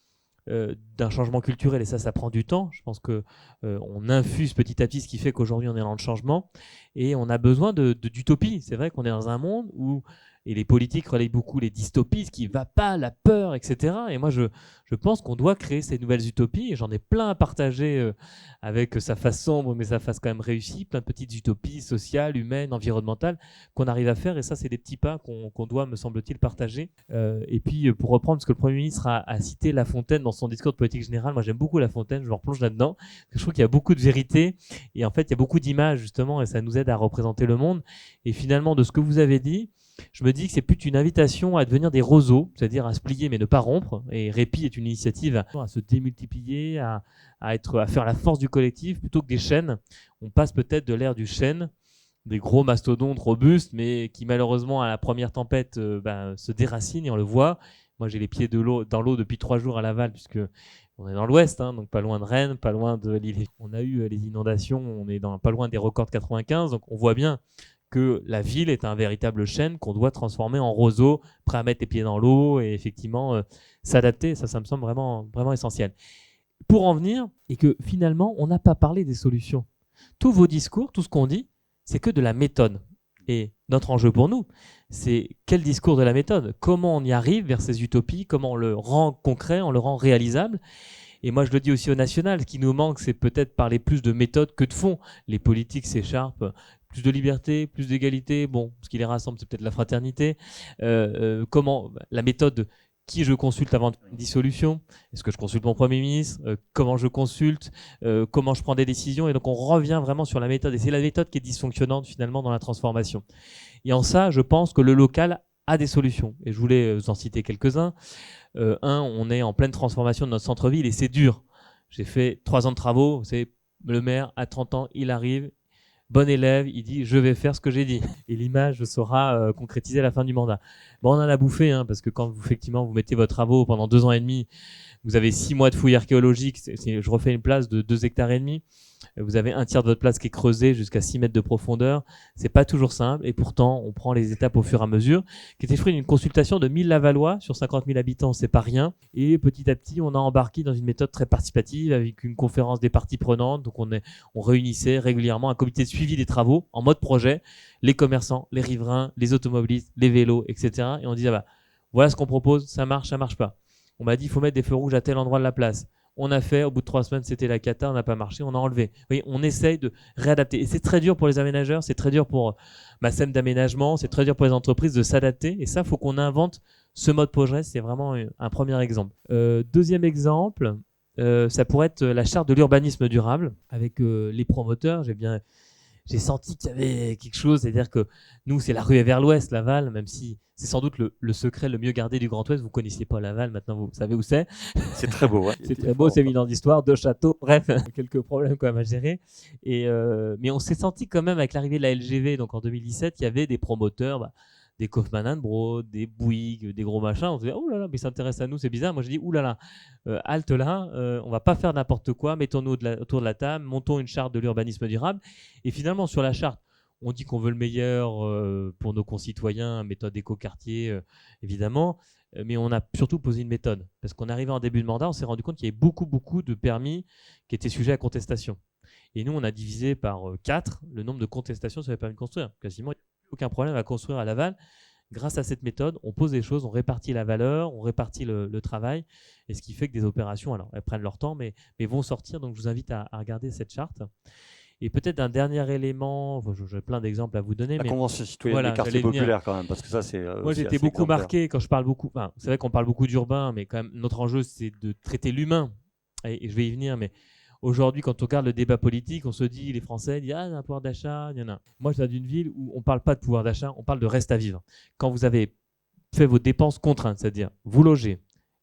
d'un changement culturel, et ça prend du temps. Je pense que on infuse petit à petit ce qui fait qu'aujourd'hui on est dans le changement, et on a besoin d'utopie. C'est vrai qu'on est dans un monde où et les politiques relayent beaucoup les dystopies, ce qui ne va pas, la peur, etc. Et moi, je pense qu'on doit créer ces nouvelles utopies. Et j'en ai plein à partager avec sa face sombre, mais sa face quand même réussie. Plein de petites utopies sociales, humaines, environnementales qu'on arrive à faire. Et ça, c'est des petits pas qu'on doit, me semble-t-il, partager. Et puis, pour reprendre, parce que le Premier ministre a cité La Fontaine dans son discours de politique générale. Moi, j'aime beaucoup La Fontaine. Je me replonge là-dedans. Je trouve qu'il y a beaucoup de vérité. Et en fait, il y a beaucoup d'images, justement, et ça nous aide à représenter le monde. Et finalement, de ce que vous avez dit, je me dis que c'est plus une invitation à devenir des roseaux, c'est-à-dire à se plier mais ne pas rompre. Et Répit est une initiative à se démultiplier, à faire la force du collectif plutôt que des chaînes. On passe peut-être de l'ère du chêne, des gros mastodontes robustes, mais qui malheureusement à la première tempête se déracinent et on le voit. Moi j'ai les pieds dans l'eau depuis 3 jours à Laval puisque on est dans l'ouest, donc pas loin de Rennes, pas loin de l'île. On a eu les inondations, on est pas loin des records de 95, donc on voit bien que la ville est un véritable chêne qu'on doit transformer en roseau, prêt à mettre les pieds dans l'eau et effectivement s'adapter. Ça me semble vraiment, vraiment essentiel. Pour en venir, et que finalement, on n'a pas parlé des solutions. Tous vos discours, tout ce qu'on dit, c'est que de la méthode. Et notre enjeu pour nous, c'est quel discours de la méthode ? Comment on y arrive vers ces utopies ? Comment on le rend concret, on le rend réalisable ? Et moi, je le dis aussi au national, ce qui nous manque, c'est peut-être parler plus de méthode que de fond. Les politiques s'écharpent. Plus de liberté, plus d'égalité. Bon, ce qui les rassemble, c'est peut-être la fraternité. Comment la méthode, qui je consulte avant une dissolution ? Est-ce que je consulte mon Premier ministre ? Comment je consulte ? Comment je prends des décisions ? Et donc, on revient vraiment sur la méthode. Et c'est la méthode qui est dysfonctionnante, finalement, dans la transformation. Et en ça, je pense que le local a des solutions. Et je voulais vous en citer quelques-uns. On est en pleine transformation de notre centre-ville et c'est dur. J'ai fait 3 ans de travaux. C'est le maire, à 30 ans, il arrive. Bon élève, il dit « je vais faire ce que j'ai dit ». Et l'image sera concrétisée à la fin du mandat. Bon, on en a bouffé, parce que quand effectivement vous mettez vos travaux pendant 2 ans et demi, vous avez 6 mois de fouilles archéologiques, je refais une place de 2,5 hectares, vous avez un tiers de votre place qui est creusée jusqu'à 6 mètres de profondeur. C'est pas toujours simple et pourtant on prend les étapes au fur et à mesure, qui était fruit d'une consultation de 1000 Lavallois sur 50 000 habitants, c'est pas rien. Et petit à petit, on a embarqué dans une méthode très participative avec une conférence des parties prenantes. Donc on réunissait régulièrement un comité de suivi des travaux en mode projet, les commerçants, les riverains, les automobilistes, les vélos, etc. Et on disait voilà ce qu'on propose, ça marche pas. On m'a dit il faut mettre des feux rouges à tel endroit de la place. On a fait, au bout de 3 semaines, c'était la cata, on n'a pas marché, on a enlevé. Vous voyez, on essaye de réadapter. Et c'est très dur pour les aménageurs, c'est très dur pour ma SEM d'aménagement, c'est très dur pour les entreprises de s'adapter. Et ça, il faut qu'on invente Ce mode projet, c'est vraiment un premier exemple. Deuxième exemple, ça pourrait être la charte de l'urbanisme durable. Avec les promoteurs, j'ai senti qu'il y avait quelque chose, c'est-à-dire que nous, c'est la ruée vers l'ouest, Laval, même si c'est sans doute le secret le mieux gardé du Grand Ouest. Vous ne connaissiez pas Laval, maintenant vous savez où c'est. C'est très beau. Ouais. C'est très beau, c'est 1000 ans d'histoire, 2 châteaux, bref, quelques problèmes quand même à gérer. Mais on s'est senti quand même avec l'arrivée de la LGV, donc en 2017, il y avait des promoteurs, des Kaufmann & Broad, des Bouygues, des gros machins. On se disait, oh là là, mais ça intéresse à nous, c'est bizarre. Moi, je dis, oh là là, halte là, on va pas faire n'importe quoi, mettons-nous autour de la table, montons une charte de l'urbanisme durable. Et finalement, sur la charte, on dit qu'on veut le meilleur pour nos concitoyens, méthode éco-quartier, évidemment, mais on a surtout posé une méthode. Parce qu'on arrivait en début de mandat, on s'est rendu compte qu'il y avait beaucoup de permis qui étaient sujets à contestation. Et nous, on a divisé par 4 le nombre de contestations sur les permis de construire. Quasiment, il n'y a aucun problème à construire à Laval. Grâce à cette méthode, on pose des choses, on répartit la valeur, on répartit le travail, et ce qui fait que des opérations, alors elles prennent leur temps, mais vont sortir. Donc je vous invite à regarder cette charte. Et peut-être un dernier élément, j'ai plein d'exemples à vous donner. La mais convention citoyenne voilà, des quartiers j'allais venir. populaires quand même, parce que ça c'est. Moi j'étais beaucoup marqué quand je parle beaucoup. Enfin, c'est vrai qu'on parle beaucoup d'urbain, mais quand même notre enjeu c'est de traiter l'humain. Et je vais y venir, mais aujourd'hui, quand on regarde le débat politique, on se dit, les Français disent, il y a un pouvoir d'achat, il y en a. Moi, je viens d'une ville où on ne parle pas de pouvoir d'achat, on parle de reste à vivre. Quand vous avez fait vos dépenses contraintes, c'est-à-dire vous logez,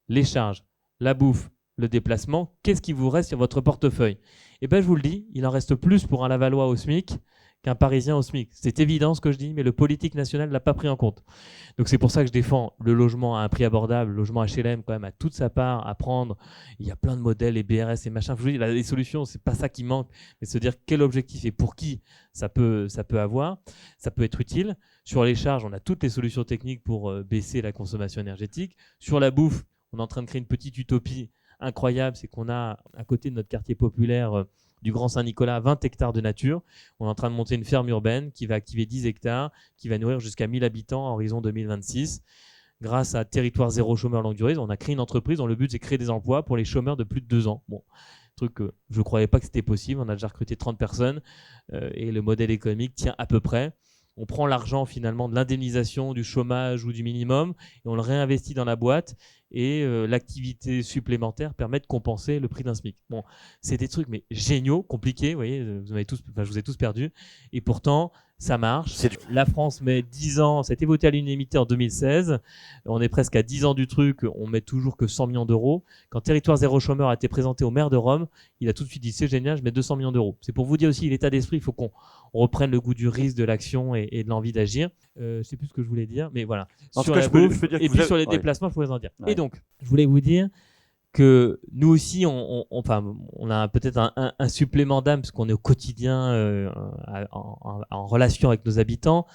les charges, la bouffe, le déplacement, qu'est-ce qui vous reste sur votre portefeuille? Eh bien, je vous le dis, il en reste plus pour un Lavallois au SMIC qu'un Parisien au SMIC. C'est évident ce que je dis, mais le politique national ne l'a pas pris en compte. Donc c'est pour ça que je défends le logement à un prix abordable, le logement HLM quand même a toute sa part à prendre. Il y a plein de modèles, les BRS et machin. Je vous dis, les solutions, c'est pas ça qui manque, mais se dire quel objectif et pour qui ça peut avoir, ça peut être utile. Sur les charges, on a toutes les solutions techniques pour baisser la consommation énergétique. Sur la bouffe, on est en train de créer une petite utopie incroyable, c'est qu'on a à côté de notre quartier populaire du Grand Saint-Nicolas 20 hectares de nature. On est en train de monter une ferme urbaine qui va activer 10 hectares, qui va nourrir jusqu'à 1000 habitants à horizon 2026. Grâce à Territoire Zéro Chômeur Longue Durée, on a créé une entreprise dont le but c'est de créer des emplois pour les chômeurs de plus de 2 ans. Bon, truc que je ne croyais pas que c'était possible. On a déjà recruté 30 personnes et le modèle économique tient à peu près. On prend l'argent finalement de l'indemnisation, du chômage ou du minimum et on le réinvestit dans la boîte et l'activité supplémentaire permet de compenser le prix d'un SMIC. Bon, c'est des trucs mais géniaux, compliqués, vous voyez, je vous ai tous perdus et pourtant ça marche. La France met 10 ans, ça a été voté à l'unanimité en 2016, on est presque à 10 ans du truc, on met toujours que 100 millions d'euros. Quand Territoire Zéro Chômeur a été présenté au maire de Rome, il a tout de suite dit c'est génial, je mets 200 millions d'euros. C'est pour vous dire aussi l'état d'esprit, il faut qu'on reprenne le goût du risque, de l'action et de l'envie d'agir. Je sais plus ce que je voulais dire, mais voilà. En sur tout cas, la bouffe, et puis sur les déplacements, je pourrais en dire. Ouais. Et donc, je voulais vous dire que nous aussi, on a peut-être un supplément d'âme parce qu'on est au quotidien en relation avec nos habitants.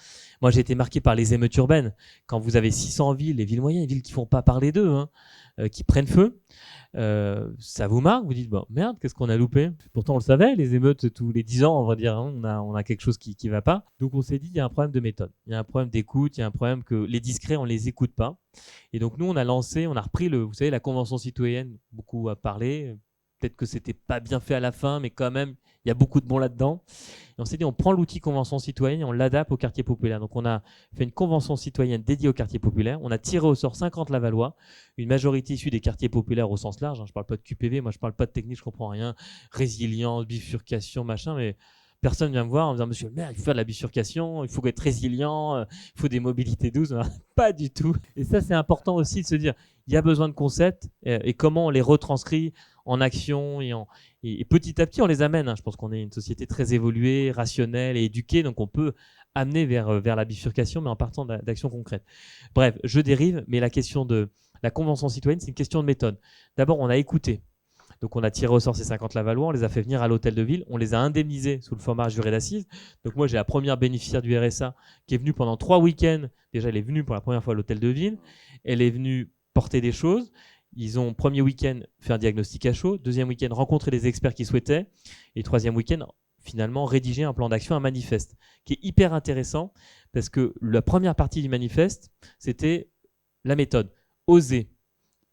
Moi, j'ai été marqué par les émeutes urbaines. Quand vous avez 600 villes, les villes moyennes, les villes qui font pas parler d'eux, qui prennent feu, ça vous marque, vous dites bon, merde, qu'est-ce qu'on a loupé? Pourtant on le savait, les émeutes tous les 10 ans, on va dire, on a quelque chose qui va pas. Donc on s'est dit il y a un problème de méthode, il y a un problème d'écoute, il y a un problème que les discrets on les écoute pas. Et donc nous on a repris vous savez, la convention citoyenne, beaucoup à parler. Peut-être que c'était pas bien fait à la fin, mais quand même, il y a beaucoup de bon là-dedans. Et on s'est dit, on prend l'outil convention citoyenne et on l'adapte au quartier populaire. Donc on a fait une convention citoyenne dédiée au quartier populaire. On a tiré au sort 50 Lavallois, une majorité issue des quartiers populaires au sens large. Je ne parle pas de QPV, moi je ne parle pas de technique, je comprends rien. Résilience, bifurcation, machin, mais personne vient me voir en me disant, monsieur le maire, il faut faire de la bifurcation, il faut être résilient, il faut des mobilités douces. Pas du tout. Et ça, c'est important aussi de se dire, il y a besoin de concepts et comment on les retranscrit en action et petit à petit on les amène. Je pense qu'on est une société très évoluée, rationnelle et éduquée, donc on peut amener vers la bifurcation, mais en partant d'actions concrètes. Bref, je dérive, mais la question de la convention citoyenne, c'est une question de méthode. D'abord, on a écouté. Donc on a tiré au sort ces 50 Lavallois, on les a fait venir à l'hôtel de ville, on les a indemnisés sous le format juré d'assises. Donc moi j'ai la première bénéficiaire du RSA qui est venue pendant 3 week-ends. Déjà elle est venue pour la première fois à l'hôtel de ville, elle est venue porter des choses. Ils ont, premier week-end, fait un diagnostic à chaud, deuxième week-end, rencontré les experts qu'ils souhaitaient, et troisième week-end, finalement, rédiger un plan d'action, un manifeste, qui est hyper intéressant, parce que la première partie du manifeste, c'était la méthode. Osez,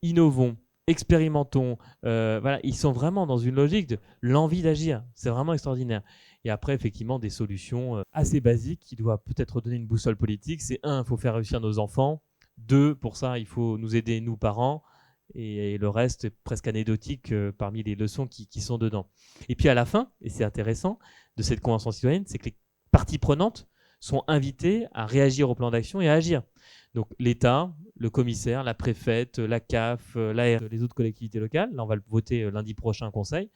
innovons, expérimentons. Voilà, ils sont vraiment dans une logique de l'envie d'agir. C'est vraiment extraordinaire. Et après, effectivement, des solutions assez basiques qui doivent peut-être donner une boussole politique. C'est il faut faire réussir nos enfants. 2, pour ça, il faut nous aider, nous, parents, et le reste est presque anecdotique parmi les leçons qui sont dedans. Et puis à la fin, et c'est intéressant, de cette convention citoyenne, c'est que les parties prenantes sont invitées à réagir au plan d'action et à agir. Donc l'État, le commissaire, la préfète, la CAF, l'AR, les autres collectivités locales, là on va le voter lundi prochain au Conseil,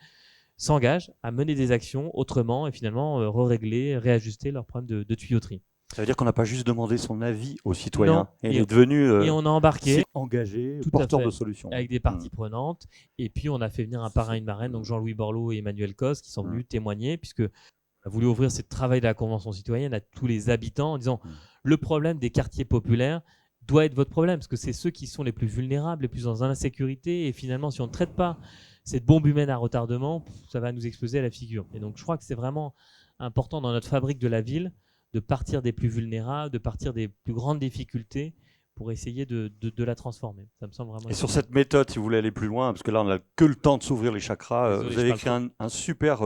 s'engagent à mener des actions autrement et finalement régler, réajuster leurs problèmes de tuyauterie. Ça veut dire qu'on n'a pas juste demandé son avis aux citoyens. Non. Il est devenu et on a embarqué engagé, tout à porteur fait, de solutions. avec des parties prenantes. Et puis on a fait venir un parrain et une marraine, donc Jean-Louis Borloo et Emmanuel Cos, qui sont venus témoigner, puisque on a voulu ouvrir ce travail de la Convention citoyenne à tous les habitants en disant le problème des quartiers populaires doit être votre problème, parce que c'est ceux qui sont les plus vulnérables, les plus en insécurité. Et finalement, si on ne traite pas cette bombe humaine à retardement, ça va nous exploser à la figure. Et donc je crois que c'est vraiment important dans notre fabrique de la ville de partir des plus vulnérables, de partir des plus grandes difficultés pour essayer de la transformer. Ça me semble vraiment. Et sur cette méthode, si vous voulez aller plus loin, parce que là, on n'a que le temps de s'ouvrir les chakras, Désolé, vous avez je écrit un super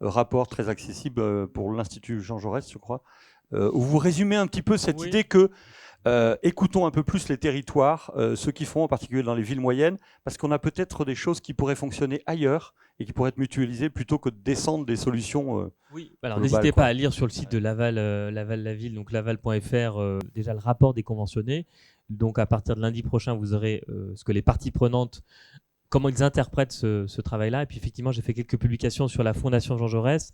rapport très accessible pour l'Institut Jean Jaurès, je crois, où vous résumez un petit peu cette idée que écoutons un peu plus les territoires, ceux qui font en particulier dans les villes moyennes, parce qu'on a peut-être des choses qui pourraient fonctionner ailleurs et qui pourraient être mutualisées plutôt que de descendre des solutions. Oui, alors globales, n'hésitez quoi. pas à lire sur le site de Laval, la ville, donc laval.fr, déjà le rapport des conventionnés. Donc à partir de lundi prochain, vous aurez ce que les parties prenantes, comment ils interprètent ce travail-là. Et puis effectivement, j'ai fait quelques publications sur la Fondation Jean Jaurès,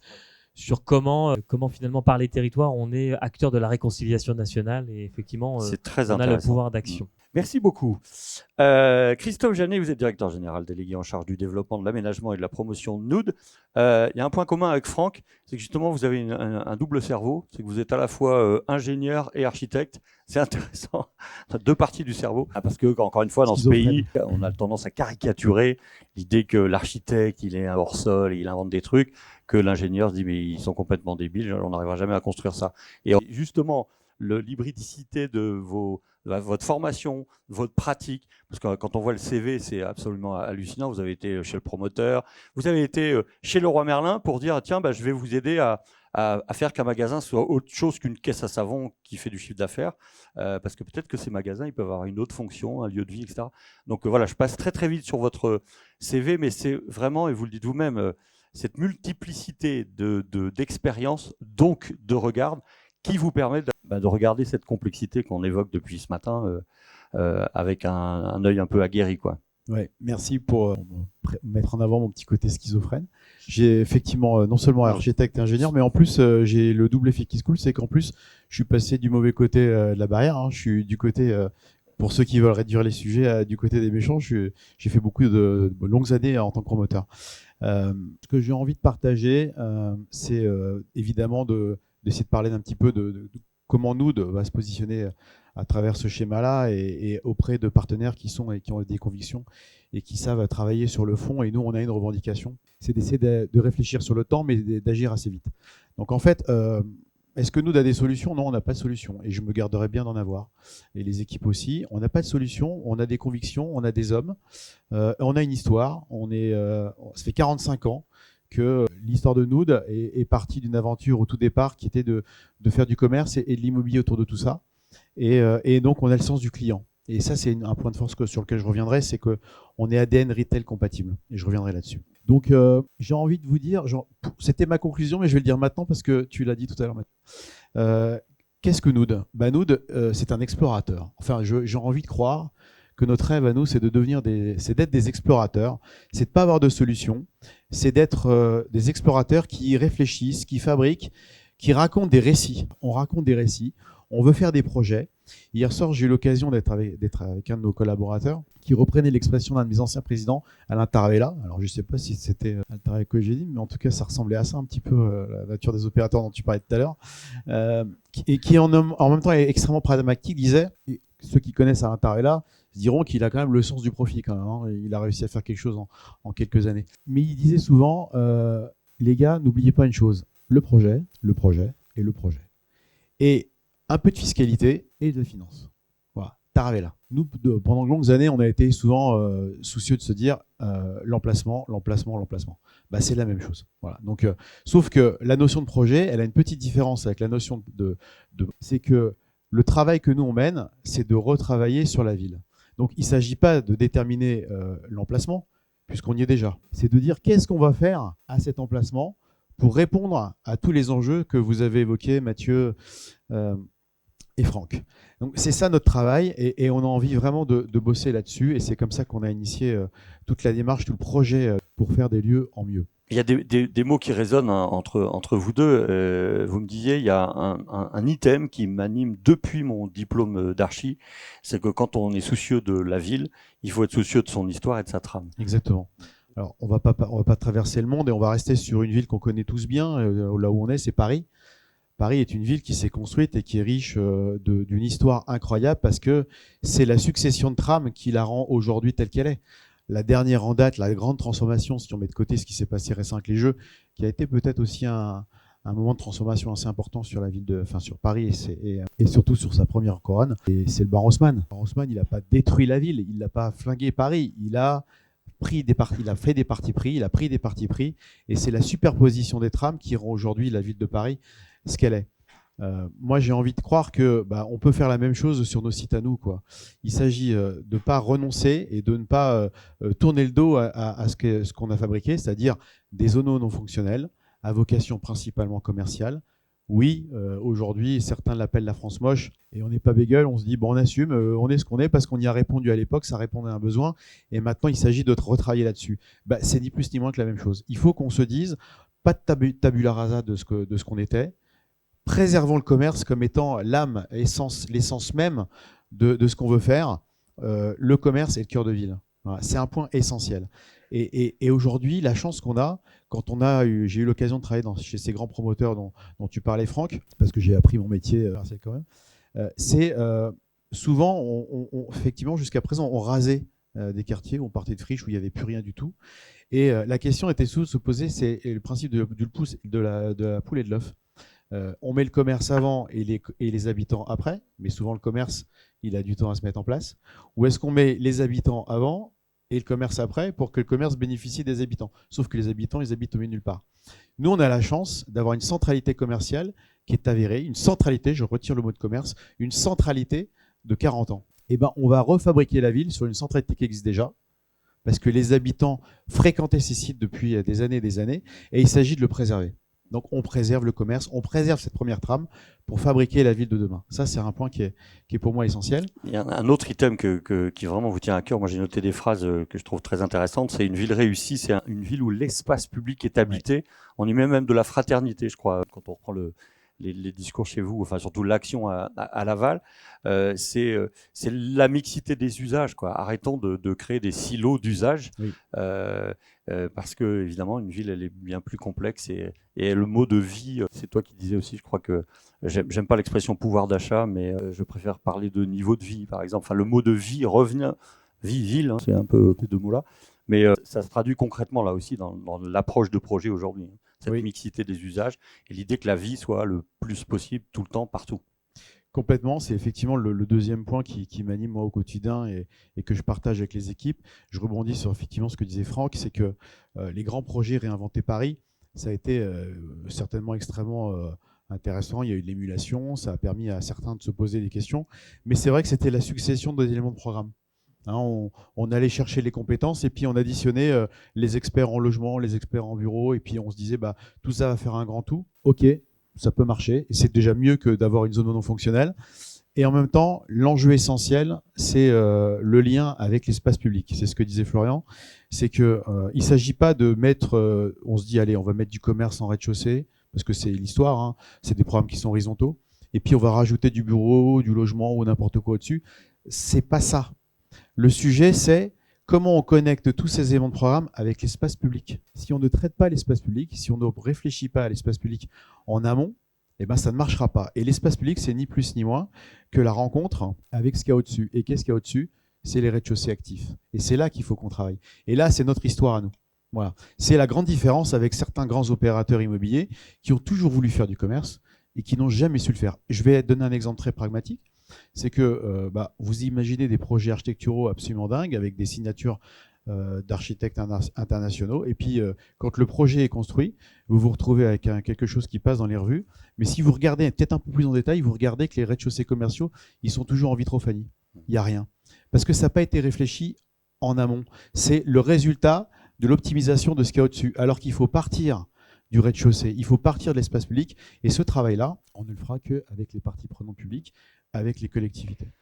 sur comment finalement par les territoires on est acteur de la réconciliation nationale et effectivement C'est très on a le intéressant. pouvoir d'action. Merci beaucoup. Christophe Janet, vous êtes directeur général délégué en charge du développement, de l'aménagement et de la promotion de Noud. Il y a un point commun avec Franck, c'est que justement vous avez un double cerveau, c'est que vous êtes à la fois ingénieur et architecte. C'est intéressant, deux parties du cerveau. Parce que, encore une fois, dans ce pays, on a tendance à caricaturer l'idée que l'architecte, il est un hors-sol, il invente des trucs, que l'ingénieur se dit mais ils sont complètement débiles, on n'arrivera jamais à construire ça. Et justement, l'hybridicité de votre formation, votre pratique, parce que quand on voit le CV, c'est absolument hallucinant. Vous avez été chez le promoteur, vous avez été chez Leroy Merlin pour dire tiens, je vais vous aider à faire qu'un magasin soit autre chose qu'une caisse à savon qui fait du chiffre d'affaires, parce que peut-être que ces magasins, ils peuvent avoir une autre fonction, un lieu de vie, etc. Donc voilà, je passe très très vite sur votre CV, mais c'est vraiment, et vous le dites vous-même, cette multiplicité d'expériences, donc de regard, qui vous permet de regarder cette complexité qu'on évoque depuis ce matin avec un œil un peu aguerri, quoi. Ouais, merci pour mettre en avant mon petit côté schizophrène. J'ai effectivement non seulement architecte et ingénieur, mais en plus j'ai le double effet qui se coule, c'est qu'en plus je suis passé du mauvais côté de la barrière. Hein. Je suis du côté, pour ceux qui veulent réduire les sujets, du côté des méchants. J'ai fait beaucoup de longues années en tant que promoteur. Ce que j'ai envie de partager, c'est évidemment d'essayer de parler d'un petit peu de comment Noud va se positionner à travers ce schéma-là et auprès de partenaires qui ont des convictions et qui savent travailler sur le fond. Et nous, on a une revendication, c'est d'essayer de réfléchir sur le temps, mais d'agir assez vite. Donc en fait, est-ce que Noud a des solutions? Non, on n'a pas de solution. Et je me garderais bien d'en avoir. Et les équipes aussi. On n'a pas de solution, on a des convictions, on a des hommes, on a une histoire. Ça fait 45 ans que l'histoire de Noud est partie d'une aventure au tout départ qui était de faire du commerce et de l'immobilier autour de tout ça. Et donc, on a le sens du client. Et ça, c'est un point de force sur lequel je reviendrai, c'est qu'on est ADN retail compatible. Et je reviendrai là-dessus. Donc, j'ai envie de vous dire, c'était ma conclusion, mais je vais le dire maintenant parce que tu l'as dit tout à l'heure. Qu'est-ce que Noud? Noud, c'est un explorateur. Enfin, j'ai envie de croire que notre rêve à nous, c'est d'être des explorateurs, c'est de pas avoir de solution, c'est d'être des explorateurs qui réfléchissent, qui fabriquent, qui racontent des récits. On raconte des récits, on veut faire des projets. Hier soir, j'ai eu l'occasion d'être avec un de nos collaborateurs qui reprenait l'expression d'un de mes anciens présidents, Alain Taravella. Alors, je ne sais pas si c'était Alain Taravella que j'ai dit, mais en tout cas, ça ressemblait à ça un petit peu, la nature des opérateurs dont tu parlais tout à l'heure, et qui en même temps est extrêmement pragmatique, disait, ceux qui connaissent Alain Taravella diront qu'il a quand même le sens du profit quand même. Hein, il a réussi à faire quelque chose en quelques années. Mais il disait souvent, les gars, n'oubliez pas une chose, le projet et le projet. Et un peu de fiscalité et de finance. Voilà, Taravella. Nous, pendant de longues années, on a été souvent soucieux de se dire l'emplacement. C'est la même chose. Voilà. Donc, sauf que la notion de projet, elle a une petite différence avec la notion c'est que Le travail que nous on mène, c'est de retravailler sur la ville. Donc il ne s'agit pas de déterminer l'emplacement, puisqu'on y est déjà. C'est de dire qu'est-ce qu'on va faire à cet emplacement pour répondre à tous les enjeux que vous avez évoqués, Mathieu et Franck. Donc c'est ça notre travail, et on a envie vraiment de bosser là-dessus, et c'est comme ça qu'on a initié toute la démarche, tout le projet pour faire des lieux en mieux. Il y a des mots qui résonnent hein, entre vous deux. Vous me disiez, il y a un item qui m'anime depuis mon diplôme d'archi, c'est que quand on est soucieux de la ville, il faut être soucieux de son histoire et de sa trame. Exactement. Alors on va pas traverser le monde, et on va rester sur une ville qu'on connaît tous bien, là où on est, c'est Paris. Paris est une ville qui s'est construite et qui est riche d'une histoire incroyable, parce que c'est la succession de trames qui la rend aujourd'hui telle qu'elle est. La dernière en date, la grande transformation, si on met de côté ce qui s'est passé récemment avec les Jeux, qui a été peut-être aussi un moment de transformation assez important sur la ville sur Paris et surtout sur sa première couronne. Et c'est le Baron Haussmann. Le Baron Haussmann, il n'a pas détruit la ville, il n'a pas flingué Paris, il a fait des partis pris, il a pris des partis pris, et c'est la superposition des trames qui rend aujourd'hui la ville de Paris ce qu'elle est. Moi, j'ai envie de croire que on peut faire la même chose sur nos sites à nous, quoi. Il s'agit de ne pas renoncer et de ne pas tourner le dos à ce qu'on a fabriqué, c'est-à-dire des zones non fonctionnelles, à vocation principalement commerciale. Oui, aujourd'hui, certains l'appellent la France moche, et on n'est pas bégueule, on se dit, on assume, on est ce qu'on est, parce qu'on y a répondu à l'époque, ça répondait à un besoin, et maintenant, il s'agit de retravailler là-dessus. C'est ni plus ni moins que la même chose. Il faut qu'on se dise, pas de tabula rasa de ce qu'on était, préservons le commerce comme étant l'âme, l'essence même de ce qu'on veut faire. Le commerce est le cœur de ville. Voilà, c'est un point essentiel. Et aujourd'hui, la chance qu'on a, j'ai eu l'occasion de travailler chez ces grands promoteurs dont tu parlais, Franck, parce que j'ai appris mon métier quand même, c'est souvent, effectivement, jusqu'à présent, on rasait des quartiers où on partait de friches où il n'y avait plus rien du tout. Et la question était souvent de se poser, c'est le principe de la poule et de l'œuf. On met le commerce avant et les habitants après, mais souvent le commerce, il a du temps à se mettre en place. Ou est-ce qu'on met les habitants avant et le commerce après pour que le commerce bénéficie des habitants? Sauf que les habitants, ils habitent au milieu nulle part. Nous, on a la chance d'avoir une centralité commerciale qui est avérée, une centralité, je retire le mot de commerce, une centralité de 40 ans. Et on va refabriquer la ville sur une centralité qui existe déjà, parce que les habitants fréquentaient ces sites depuis des années, et il s'agit de le préserver. Donc on préserve le commerce, on préserve cette première trame pour fabriquer la ville de demain. Ça, c'est un point qui est pour moi essentiel. Il y a un autre item qui vraiment vous tient à cœur. Moi, j'ai noté des phrases que je trouve très intéressantes. C'est une ville réussie, c'est une ville où l'espace public est habité. Ouais. On y met même de la fraternité, je crois, quand on reprend les discours chez vous, enfin surtout l'action à Laval. C'est la mixité des usages, quoi. Arrêtons de créer des silos d'usage. Oui. Parce que évidemment une ville elle est bien plus complexe et le mot de vie, c'est toi qui disais aussi, je crois que j'aime pas l'expression pouvoir d'achat, mais je préfère parler de niveau de vie par exemple. Enfin le mot de vie revient ville, hein, c'est un peu ces deux mots là, mais ça se traduit concrètement là aussi dans l'approche de projet aujourd'hui, cette mixité des usages et l'idée que la vie soit le plus possible tout le temps partout. Complètement, c'est effectivement le deuxième point qui m'anime moi au quotidien et que je partage avec les équipes. Je rebondis sur effectivement ce que disait Franck, c'est que les grands projets Réinventer Paris, ça a été certainement extrêmement intéressant. Il y a eu de l'émulation, ça a permis à certains de se poser des questions, mais c'est vrai que c'était la succession des éléments de programme. Hein, on allait chercher les compétences et puis on additionnait les experts en logement, les experts en bureau, et puis on se disait tout ça va faire un grand tout. Ok. Ça peut marcher, et c'est déjà mieux que d'avoir une zone non fonctionnelle. Et en même temps, l'enjeu essentiel, c'est le lien avec l'espace public. C'est ce que disait Florian, c'est que il s'agit pas de mettre, on se dit allez, on va mettre du commerce en rez-de-chaussée, parce que c'est l'histoire, hein, c'est des programmes qui sont horizontaux, et puis on va rajouter du bureau, du logement ou n'importe quoi au-dessus. C'est pas ça. Le sujet, c'est comment on connecte tous ces éléments de programme avec l'espace public. Si on ne traite pas l'espace public, si on ne réfléchit pas à l'espace public en amont, ça ne marchera pas. Et l'espace public, c'est ni plus ni moins que la rencontre avec ce qu'il y a au-dessus. Et qu'est-ce qu'il y a au-dessus? C'est les rez-de-chaussée actifs. Et c'est là qu'il faut qu'on travaille. Et là, c'est notre histoire à nous. Voilà. C'est la grande différence avec certains grands opérateurs immobiliers qui ont toujours voulu faire du commerce et qui n'ont jamais su le faire. Je vais donner un exemple très pragmatique. C'est que vous imaginez des projets architecturaux absolument dingues avec des signatures d'architectes internationaux. Et puis, quand le projet est construit, vous vous retrouvez avec quelque chose qui passe dans les revues. Mais si vous regardez peut-être un peu plus en détail, vous regardez que les rez-de-chaussée commerciaux, ils sont toujours en vitrophanie. Il n'y a rien. Parce que ça n'a pas été réfléchi en amont. C'est le résultat de l'optimisation de ce qu'il y a au-dessus. Alors qu'il faut partir du rez-de-chaussée, il faut partir de l'espace public. Et ce travail-là, on ne le fera qu'avec les parties prenantes publiques, avec les collectivités.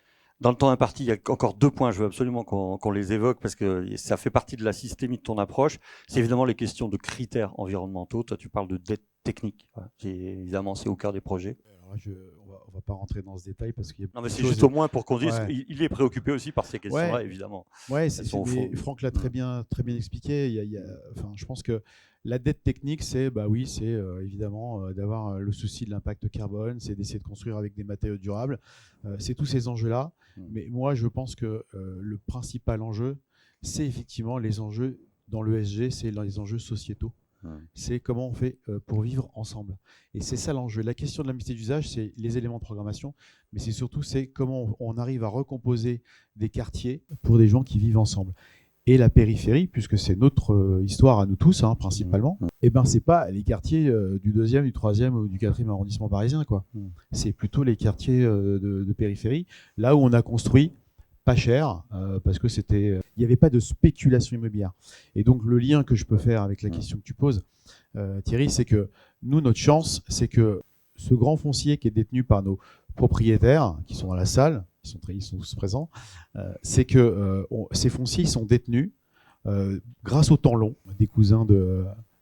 Dans le temps imparti, il y a encore 2 points, je veux absolument qu'on les évoque parce que ça fait partie de la systémie de ton approche. C'est évidemment les questions de critères environnementaux. Toi, tu parles de dette technique. Voilà. Évidemment, c'est au cœur des projets. Alors là, on va pas rentrer dans ce détail parce qu'il y a Non, mais c'est juste au moins pour qu'on dise Ouais. qu'il est préoccupé aussi par ces questions-là, Ouais. évidemment. Ouais, Franck l'a très bien expliqué. Enfin, je pense que la dette technique, c'est évidemment d'avoir le souci de l'impact carbone, c'est d'essayer de construire avec des matériaux durables. C'est tous ces enjeux-là. Mais moi, je pense que le principal enjeu, c'est effectivement les enjeux dans l'ESG, c'est les enjeux sociétaux. C'est comment on fait pour vivre ensemble. Et c'est ça l'enjeu. La question de la mixité d'usage, c'est les éléments de programmation, mais c'est surtout comment on arrive à recomposer des quartiers pour des gens qui vivent ensemble. Et la périphérie, puisque c'est notre histoire à nous tous, principalement, et ben c'est pas les quartiers du 2e, du 3e ou du 4e arrondissement parisien, quoi. C'est plutôt les quartiers de périphérie, là où on a construit pas cher, parce que il n'y avait pas de spéculation immobilière. Et donc le lien que je peux faire avec la question que tu poses, Thierry, c'est que nous, notre chance, c'est que ce grand foncier qui est détenu par nos propriétaires, qui sont dans la salle, ils sont tous présents, c'est que ces fonciers ils sont détenus grâce au temps long des cousins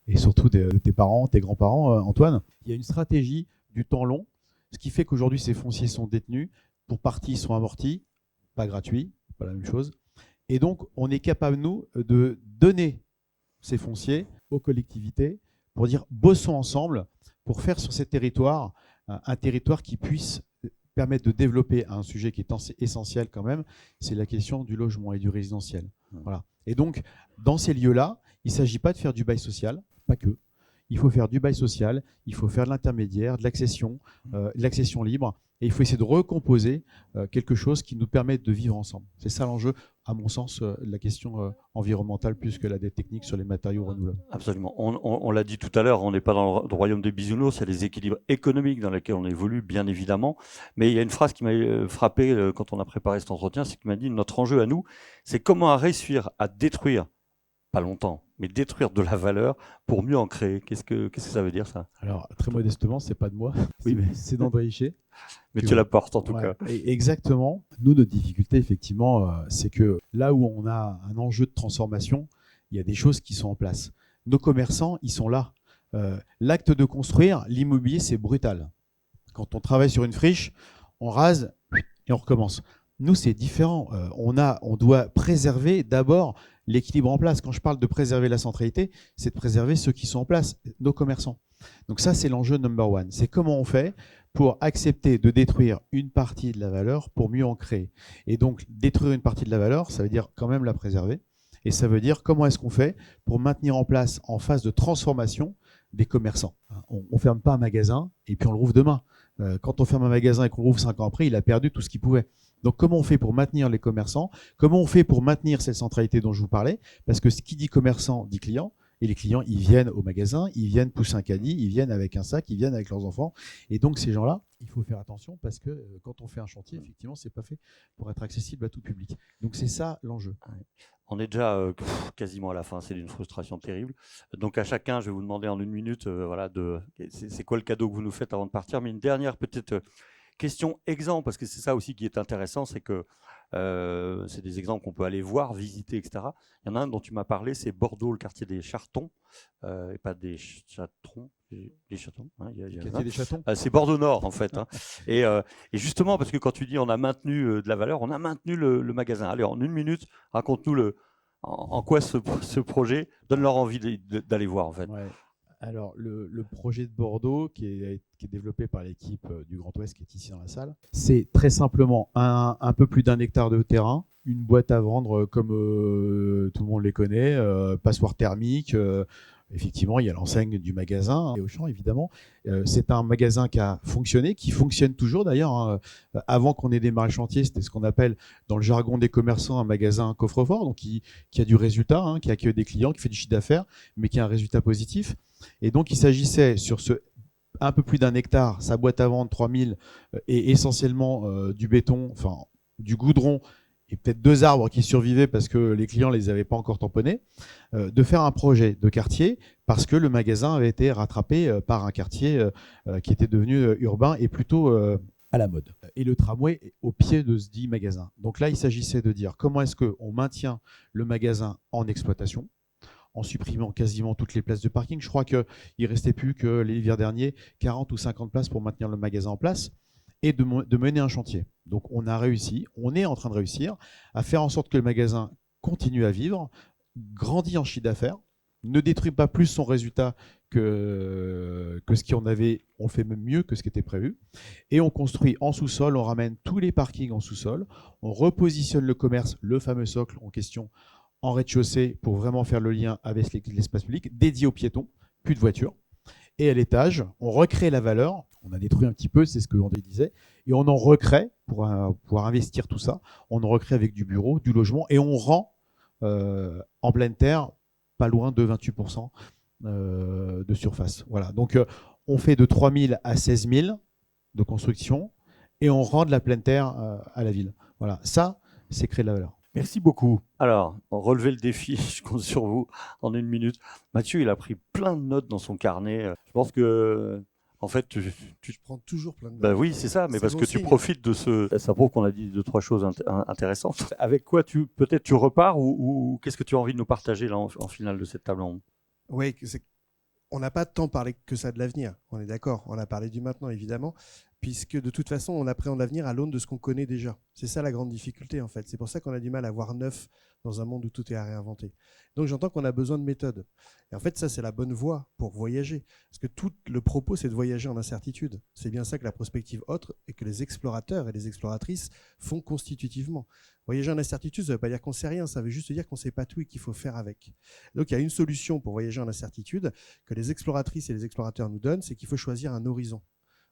et surtout de tes parents, tes grands-parents, Antoine. Il y a une stratégie du temps long, ce qui fait qu'aujourd'hui ces fonciers sont détenus, pour partie ils sont amortis, pas gratuits, pas la même chose. Et donc on est capable, nous, de donner ces fonciers aux collectivités pour dire bossons ensemble pour faire sur ces territoires un territoire qui puisse permettre de développer un sujet qui est essentiel quand même, c'est la question du logement et du résidentiel. Voilà. Et donc, dans ces lieux-là, il ne s'agit pas de faire du bail social, pas que. Il faut faire du bail social, il faut faire de l'intermédiaire, de l'accession libre, et il faut essayer de recomposer quelque chose qui nous permette de vivre ensemble. C'est ça l'enjeu, à mon sens, la question environnementale plus que la dette technique sur les matériaux renouvelables. Absolument. On l'a dit tout à l'heure, on n'est pas dans le royaume des bisounours, il y a des équilibres économiques dans lesquels on évolue, bien évidemment. Mais il y a une phrase qui m'a frappé quand on a préparé cet entretien, c'est qu'il m'a dit notre enjeu à nous, c'est comment réussir à détruire, pas longtemps, mais détruire de la valeur pour mieux en créer. Qu'est-ce que ça veut dire, ça? Alors, très modestement, c'est pas de moi, Oui, mais c'est d'André Hichet. Mais tu l'apportes en tout cas. Exactement. Nous, notre difficulté, effectivement, c'est que là où on a un enjeu de transformation, il y a des choses qui sont en place. Nos commerçants, ils sont là. L'acte de construire, l'immobilier, c'est brutal. Quand on travaille sur une friche, on rase et on recommence. Nous, c'est différent. On doit préserver d'abord l'équilibre en place. Quand je parle de préserver la centralité, c'est de préserver ceux qui sont en place, nos commerçants. Donc ça, c'est l'enjeu number one. C'est comment on fait pour accepter de détruire une partie de la valeur pour mieux en créer. Et donc, détruire une partie de la valeur, ça veut dire quand même la préserver. Et ça veut dire comment est-ce qu'on fait pour maintenir en place, en phase de transformation, des commerçants. On ne ferme pas un magasin et puis on le rouvre demain. Quand on ferme un magasin et qu'on le rouvre 5 ans après, il a perdu tout ce qu'il pouvait. Donc comment on fait pour maintenir les commerçants? Comment on fait pour maintenir cette centralité dont je vous parlais? Parce que ce qui dit commerçant dit client. Et les clients, ils viennent au magasin, ils viennent pousser un caddie, ils viennent avec un sac, ils viennent avec leurs enfants. Et donc, ces gens-là, il faut faire attention parce que quand on fait un chantier, effectivement, c'est pas fait pour être accessible à tout public. Donc, c'est ça l'enjeu. On est déjà quasiment à la fin, c'est d'une frustration terrible. Donc, à chacun, je vais vous demander en 1 minute, c'est quoi le cadeau que vous nous faites avant de partir. Mais une dernière petite question exemple, parce que c'est ça aussi qui est intéressant, c'est que c'est des exemples qu'on peut aller voir, visiter, etc. Il y en a un dont tu m'as parlé, c'est Bordeaux, le quartier des Chartons, et pas des Chatrons, des Chatons. Hein, le quartier des Chatons. C'est Bordeaux Nord en fait. Hein. Et justement, parce que quand tu dis on a maintenu de la valeur, on a maintenu le magasin. Allez, en 1 minute, raconte-nous en quoi ce projet donne leur envie d'aller voir en fait. Ouais. Alors, le projet de Bordeaux, qui est développé par l'équipe du Grand Ouest qui est ici dans la salle, c'est très simplement un peu plus d'1 hectare de terrain, une boîte à vendre comme tout le monde les connaît, passoire thermique, Effectivement, il y a l'enseigne du magasin et Auchan, évidemment. C'est un magasin qui a fonctionné, qui fonctionne toujours d'ailleurs, hein. Avant qu'on ait démarré le chantier, c'était ce qu'on appelle dans le jargon des commerçants un magasin coffre-fort, donc qui a du résultat, hein, qui accueille des clients, qui fait du chiffre d'affaires, mais qui a un résultat positif. Et donc, il s'agissait sur ce un peu plus d'1 hectare, sa boîte à vendre 3000 et essentiellement du béton, enfin du goudron, et peut-être 2 arbres qui survivaient parce que les clients les avaient pas encore tamponnés, de faire un projet de quartier parce que le magasin avait été rattrapé par un quartier qui était devenu urbain et plutôt à la mode. Et le tramway est au pied de ce dit magasin. Donc là, il s'agissait de dire comment est-ce qu'on maintient le magasin en exploitation en supprimant quasiment toutes les places de parking. Je crois qu'il ne restait plus que l'hiver dernier 40 ou 50 places pour maintenir le magasin en place et de mener un chantier. Donc on a réussi, on est en train de réussir à faire en sorte que le magasin continue à vivre, grandit en chiffre d'affaires, ne détruit pas plus son résultat que ce qu'on avait, on fait même mieux que ce qui était prévu. Et on construit en sous-sol, on ramène tous les parkings en sous-sol, on repositionne le commerce, le fameux socle en question, en rez-de-chaussée pour vraiment faire le lien avec l'espace public, dédié aux piétons, plus de voitures. Et à l'étage, on recrée la valeur. On a détruit un petit peu, c'est ce que André disait, et on en recrée pour pouvoir investir tout ça. On en recrée avec du bureau, du logement, et on rend en pleine terre pas loin de 28% de surface. Voilà. Donc on fait de 3000 à 16 000 de construction, et on rend de la pleine terre à la ville. Voilà. Ça, c'est créer de la valeur. Merci beaucoup. Alors, relevez le défi, je compte sur vous en 1 minute. Mathieu, il a pris plein de notes dans son carnet. Je pense que, en fait, Je prends toujours plein de notes. bah oui, c'est ça, mais C'est parce bon que tu signe. profites de ce. Ça prouve qu'on a dit 2-3 choses intéressantes. Avec quoi peut-être tu repars ou qu'est-ce que tu as envie de nous partager là en finale de cette table ronde? Oui, on n'a pas tant parlé que ça de l'avenir, on est d'accord. On a parlé du maintenant, évidemment, puisque de toute façon, on appréhende l'avenir à l'aune de ce qu'on connaît déjà. C'est ça la grande difficulté, en fait. C'est pour ça qu'on a du mal à voir neuf dans un monde où tout est à réinventer. Donc j'entends qu'on a besoin de méthodes. Et en fait, ça, c'est la bonne voie pour voyager. Parce que tout le propos, c'est de voyager en incertitude. C'est bien ça que la prospective autre et que les explorateurs et les exploratrices font constitutivement. Voyager en incertitude, ça ne veut pas dire qu'on ne sait rien, ça veut juste dire qu'on ne sait pas tout et qu'il faut faire avec. Donc il y a une solution pour voyager en incertitude que les exploratrices et les explorateurs nous donnent, c'est qu'il faut choisir un horizon.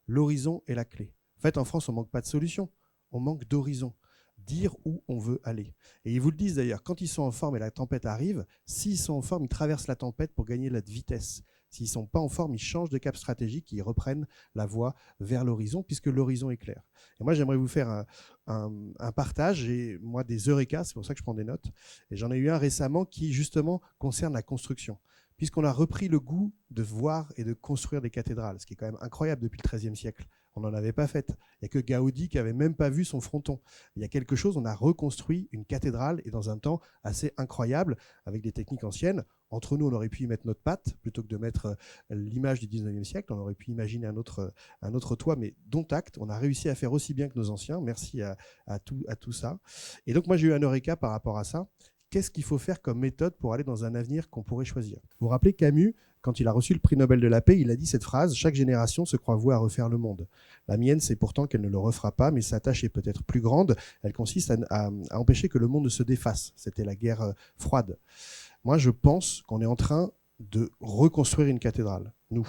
L'horizon est la clé. En fait, en France, on ne manque pas de solution, on manque d'horizon. Dire où on veut aller. Et ils vous le disent d'ailleurs, quand ils sont en forme et la tempête arrive, s'ils sont en forme, ils traversent la tempête pour gagner la vitesse. S'ils ne sont pas en forme, ils changent de cap stratégique, ils reprennent la voie vers l'horizon, puisque l'horizon est clair. Et moi, j'aimerais vous faire un partage, et moi, des eureka, c'est pour ça que je prends des notes. Et j'en ai eu un récemment qui, justement, concerne la construction. Puisqu'on a repris le goût de voir et de construire des cathédrales, ce qui est quand même incroyable depuis le XIIIe siècle. On n'en avait pas fait. Il n'y a que Gaudi qui n'avait même pas vu son fronton. Il y a quelque chose, on a reconstruit une cathédrale et dans un temps assez incroyable, avec des techniques anciennes. Entre nous, on aurait pu y mettre notre patte, plutôt que de mettre l'image du 19e siècle. On aurait pu imaginer un autre toit, mais dont acte, on a réussi à faire aussi bien que nos anciens. Merci à tout ça. Et donc moi, j'ai eu un eureka par rapport à ça. Qu'est-ce qu'il faut faire comme méthode pour aller dans un avenir qu'on pourrait choisir? Vous vous rappelez Camus, quand il a reçu le prix Nobel de la paix, il a dit cette phrase: chaque génération se croit vouée à refaire le monde. La mienne, c'est pourtant qu'elle ne le refera pas, mais sa tâche est peut-être plus grande. Elle consiste à empêcher que le monde ne se défasse. C'était la guerre froide. Moi, je pense qu'on est en train de reconstruire une cathédrale. Nous,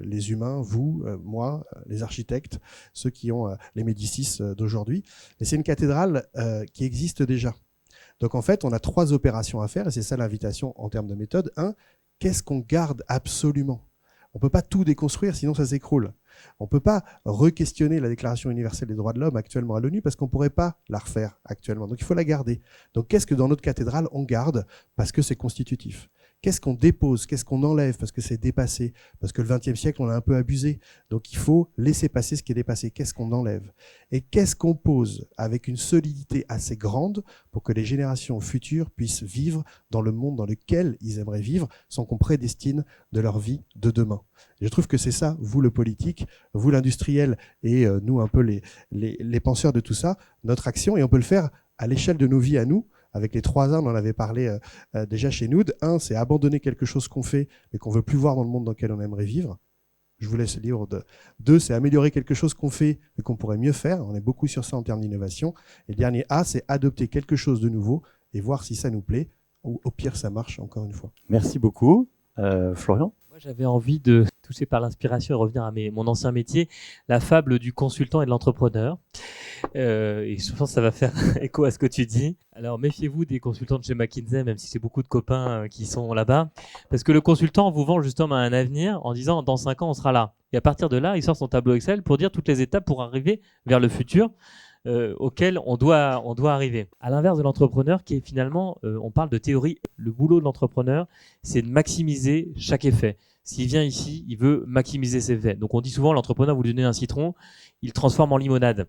les humains, vous, moi, les architectes, ceux qui ont les Médicis d'aujourd'hui. Mais c'est une cathédrale qui existe déjà. Donc en fait, on a 3 opérations à faire, et c'est ça l'invitation en termes de méthode. 1, qu'est-ce qu'on garde absolument? On ne peut pas tout déconstruire, sinon ça s'écroule. On ne peut pas re-questionner la Déclaration universelle des droits de l'homme actuellement à l'ONU parce qu'on ne pourrait pas la refaire actuellement. Donc il faut la garder. Donc qu'est-ce que dans notre cathédrale on garde parce que c'est constitutif? Qu'est-ce qu'on dépose? Qu'est-ce qu'on enlève parce que c'est dépassé? Parce que le XXe siècle, on a un peu abusé. Donc il faut laisser passer ce qui est dépassé. Qu'est-ce qu'on enlève? Et qu'est-ce qu'on pose avec une solidité assez grande pour que les générations futures puissent vivre dans le monde dans lequel ils aimeraient vivre sans qu'on prédestine de leur vie de demain? Et je trouve que c'est ça, vous le politique, vous l'industriel et nous un peu les penseurs de tout ça, notre action, et on peut le faire à l'échelle de nos vies à nous. Avec les 3 ans, on en avait parlé déjà chez Nood. 1, c'est abandonner quelque chose qu'on fait, mais qu'on ne veut plus voir dans le monde dans lequel on aimerait vivre. Je vous laisse libre de. 2, c'est améliorer quelque chose qu'on fait, mais qu'on pourrait mieux faire. On est beaucoup sur ça en termes d'innovation. Et le dernier A, c'est adopter quelque chose de nouveau et voir si ça nous plaît, ou au pire, ça marche, encore une fois. Merci beaucoup. Florian? Moi, j'avais envie de toucher par l'inspiration et revenir à mon ancien métier, la fable du consultant et de l'entrepreneur. Et je pense que ça va faire écho à ce que tu dis. Alors, méfiez-vous des consultants de chez McKinsey, même si j'ai beaucoup de copains qui sont là-bas. Parce que le consultant vous vend justement un avenir en disant dans 5 ans, on sera là. Et à partir de là, il sort son tableau Excel pour dire toutes les étapes pour arriver vers le futur auquel on doit arriver. À l'inverse de l'entrepreneur qui est finalement, on parle de théorie. Le boulot de l'entrepreneur, c'est de maximiser chaque effet. S'il vient ici, il veut maximiser ses effets. Donc on dit souvent, l'entrepreneur, vous lui donnez un citron, il transforme en limonade.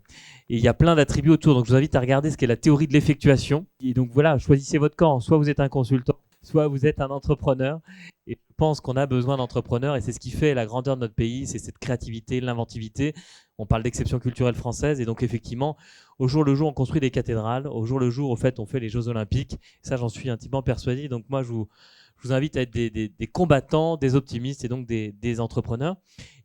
Et il y a plein d'attributs autour. Donc je vous invite à regarder ce qu'est la théorie de l'effectuation. Et donc voilà, choisissez votre camp. Soit vous êtes un consultant, soit vous êtes un entrepreneur. Et je pense qu'on a besoin d'entrepreneurs et c'est ce qui fait la grandeur de notre pays, c'est cette créativité, l'inventivité. On parle d'exception culturelle française et donc effectivement, au jour le jour, on construit des cathédrales. Au jour le jour, au fait, on fait les Jeux Olympiques. Ça, j'en suis intimement persuadé. Donc moi, je vous invite à être des combattants, des optimistes et donc des entrepreneurs.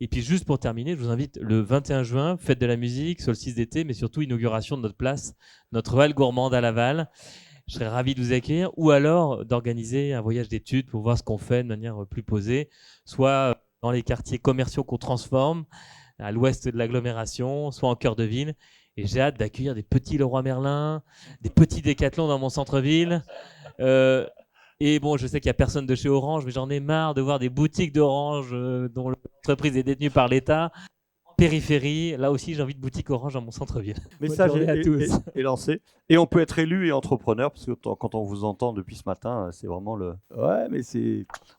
Et puis juste pour terminer, je vous invite le 21 juin, fête de la musique, solstice d'été, mais surtout inauguration de notre place, notre halle gourmande à Laval. Je serais ravi de vous accueillir ou alors d'organiser un voyage d'études pour voir ce qu'on fait de manière plus posée, soit dans les quartiers commerciaux qu'on transforme, à l'ouest de l'agglomération, soit en cœur de ville. Et j'ai hâte d'accueillir des petits Leroy Merlin, des petits Décathlon dans mon centre-ville. Et bon, je sais qu'il n'y a personne de chez Orange, mais j'en ai marre de voir des boutiques d'Orange dont l'entreprise est détenue par l'État. En périphérie, là aussi, j'ai envie de boutique Orange dans mon centre-ville. Message Bonne journée à tous. est lancé. Et on peut être élu et entrepreneur, parce que quand on vous entend depuis ce matin, c'est vraiment le... Ouais, mais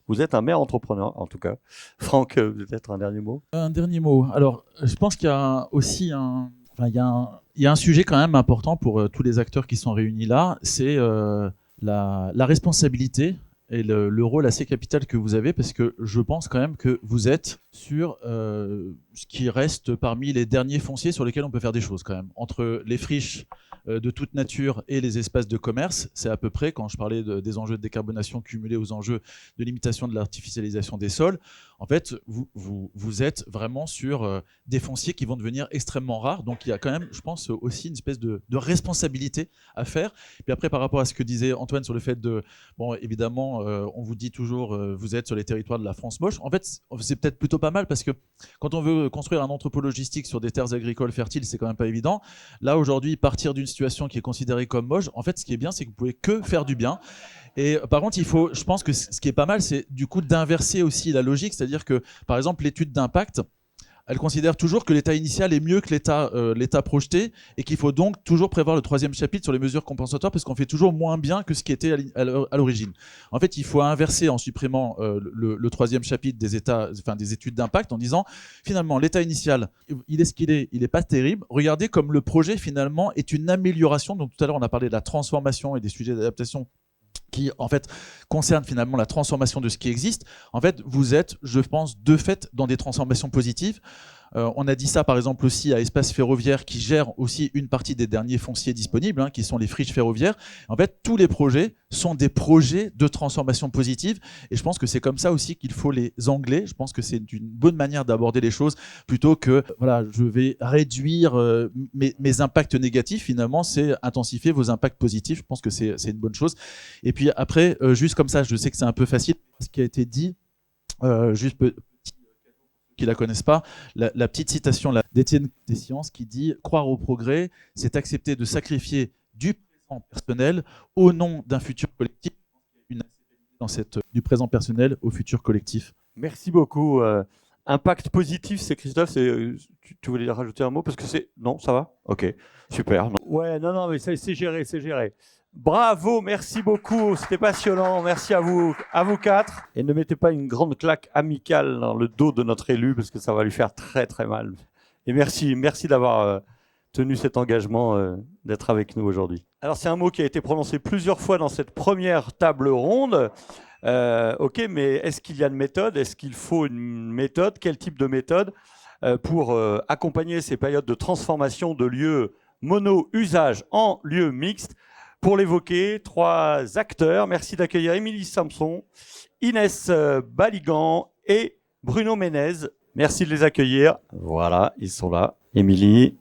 vous êtes un maire entrepreneur, en tout cas. Franck, peut-être un dernier mot? Un dernier mot. Alors, je pense qu'il y a aussi il y a un sujet quand même important pour tous les acteurs qui sont réunis là, c'est la responsabilité et le rôle assez capital que vous avez, parce que je pense quand même que vous êtes sur ce qui reste parmi les derniers fonciers sur lesquels on peut faire des choses quand même. Entre les friches de toute nature et les espaces de commerce, c'est à peu près, quand je parlais des enjeux de décarbonation cumulés aux enjeux de limitation de l'artificialisation des sols, en fait, vous êtes vraiment sur des fonciers qui vont devenir extrêmement rares. Donc il y a quand même, je pense, aussi une espèce de responsabilité à faire. Puis après, par rapport à ce que disait Antoine sur le fait de, bon, évidemment, on vous dit toujours, vous êtes sur les territoires de la France moche. En fait, c'est peut-être plutôt pas mal parce que quand on veut construire un entrepôt logistique sur des terres agricoles fertiles, c'est quand même pas évident. Là, aujourd'hui, partir d'une situation qui est considérée comme moche, en fait, ce qui est bien, c'est que vous pouvez que faire du bien. Et par contre, je pense que ce qui est pas mal, c'est du coup d'inverser aussi la logique, c'est-à-dire que, par exemple, l'étude d'impact, elle considère toujours que l'état initial est mieux que l'état projeté et qu'il faut donc toujours prévoir le 3e chapitre sur les mesures compensatoires parce qu'on fait toujours moins bien que ce qui était à l'origine. En fait, il faut inverser en supprimant le 3e chapitre des études d'impact en disant finalement l'état initial, il est ce qu'il est, il n'est pas terrible. Regardez comme le projet finalement est une amélioration. Donc tout à l'heure, on a parlé de la transformation et des sujets d'adaptation qui en fait concerne finalement la transformation de ce qui existe. En fait, vous êtes, je pense, de fait dans des transformations positives. On a dit ça par exemple aussi à Espace Ferroviaire qui gère aussi une partie des derniers fonciers disponibles, qui sont les friches ferroviaires. En fait, tous les projets sont des projets de transformation positive et je pense que c'est comme ça aussi qu'il faut les angler. Je pense que c'est une bonne manière d'aborder les choses plutôt que voilà, je vais réduire mes impacts négatifs. Finalement, c'est intensifier vos impacts positifs. Je pense que c'est une bonne chose. Et puis après, juste comme ça, je sais que c'est un peu facile, ce qui a été dit, juste qui la connaissent pas, la petite citation là, d'Étienne Desciences qui dit « Croire au progrès, c'est accepter de sacrifier du présent personnel au nom d'un futur collectif. » Du présent personnel au futur collectif. Merci beaucoup. Impact positif, c'est Christophe. Tu voulais rajouter un mot parce que c'est... Non, ça va? Ok, super. Ouais, non, mais c'est géré, c'est géré. Bravo, merci beaucoup, c'était passionnant, merci à vous 4. Et ne mettez pas une grande claque amicale dans le dos de notre élu parce que ça va lui faire très très mal. Et merci d'avoir tenu cet engagement d'être avec nous aujourd'hui. Alors c'est un mot qui a été prononcé plusieurs fois dans cette première table ronde. Ok, mais est-ce qu'il y a une méthode? Est-ce qu'il faut une méthode? Quel type de méthode pour accompagner ces périodes de transformation de lieux mono-usage en lieux mixtes? Pour l'évoquer, 3 acteurs. Merci d'accueillir Émilie Samson, Inès Baligan et Bruno Ménez. Merci de les accueillir. Voilà, ils sont là. Émilie,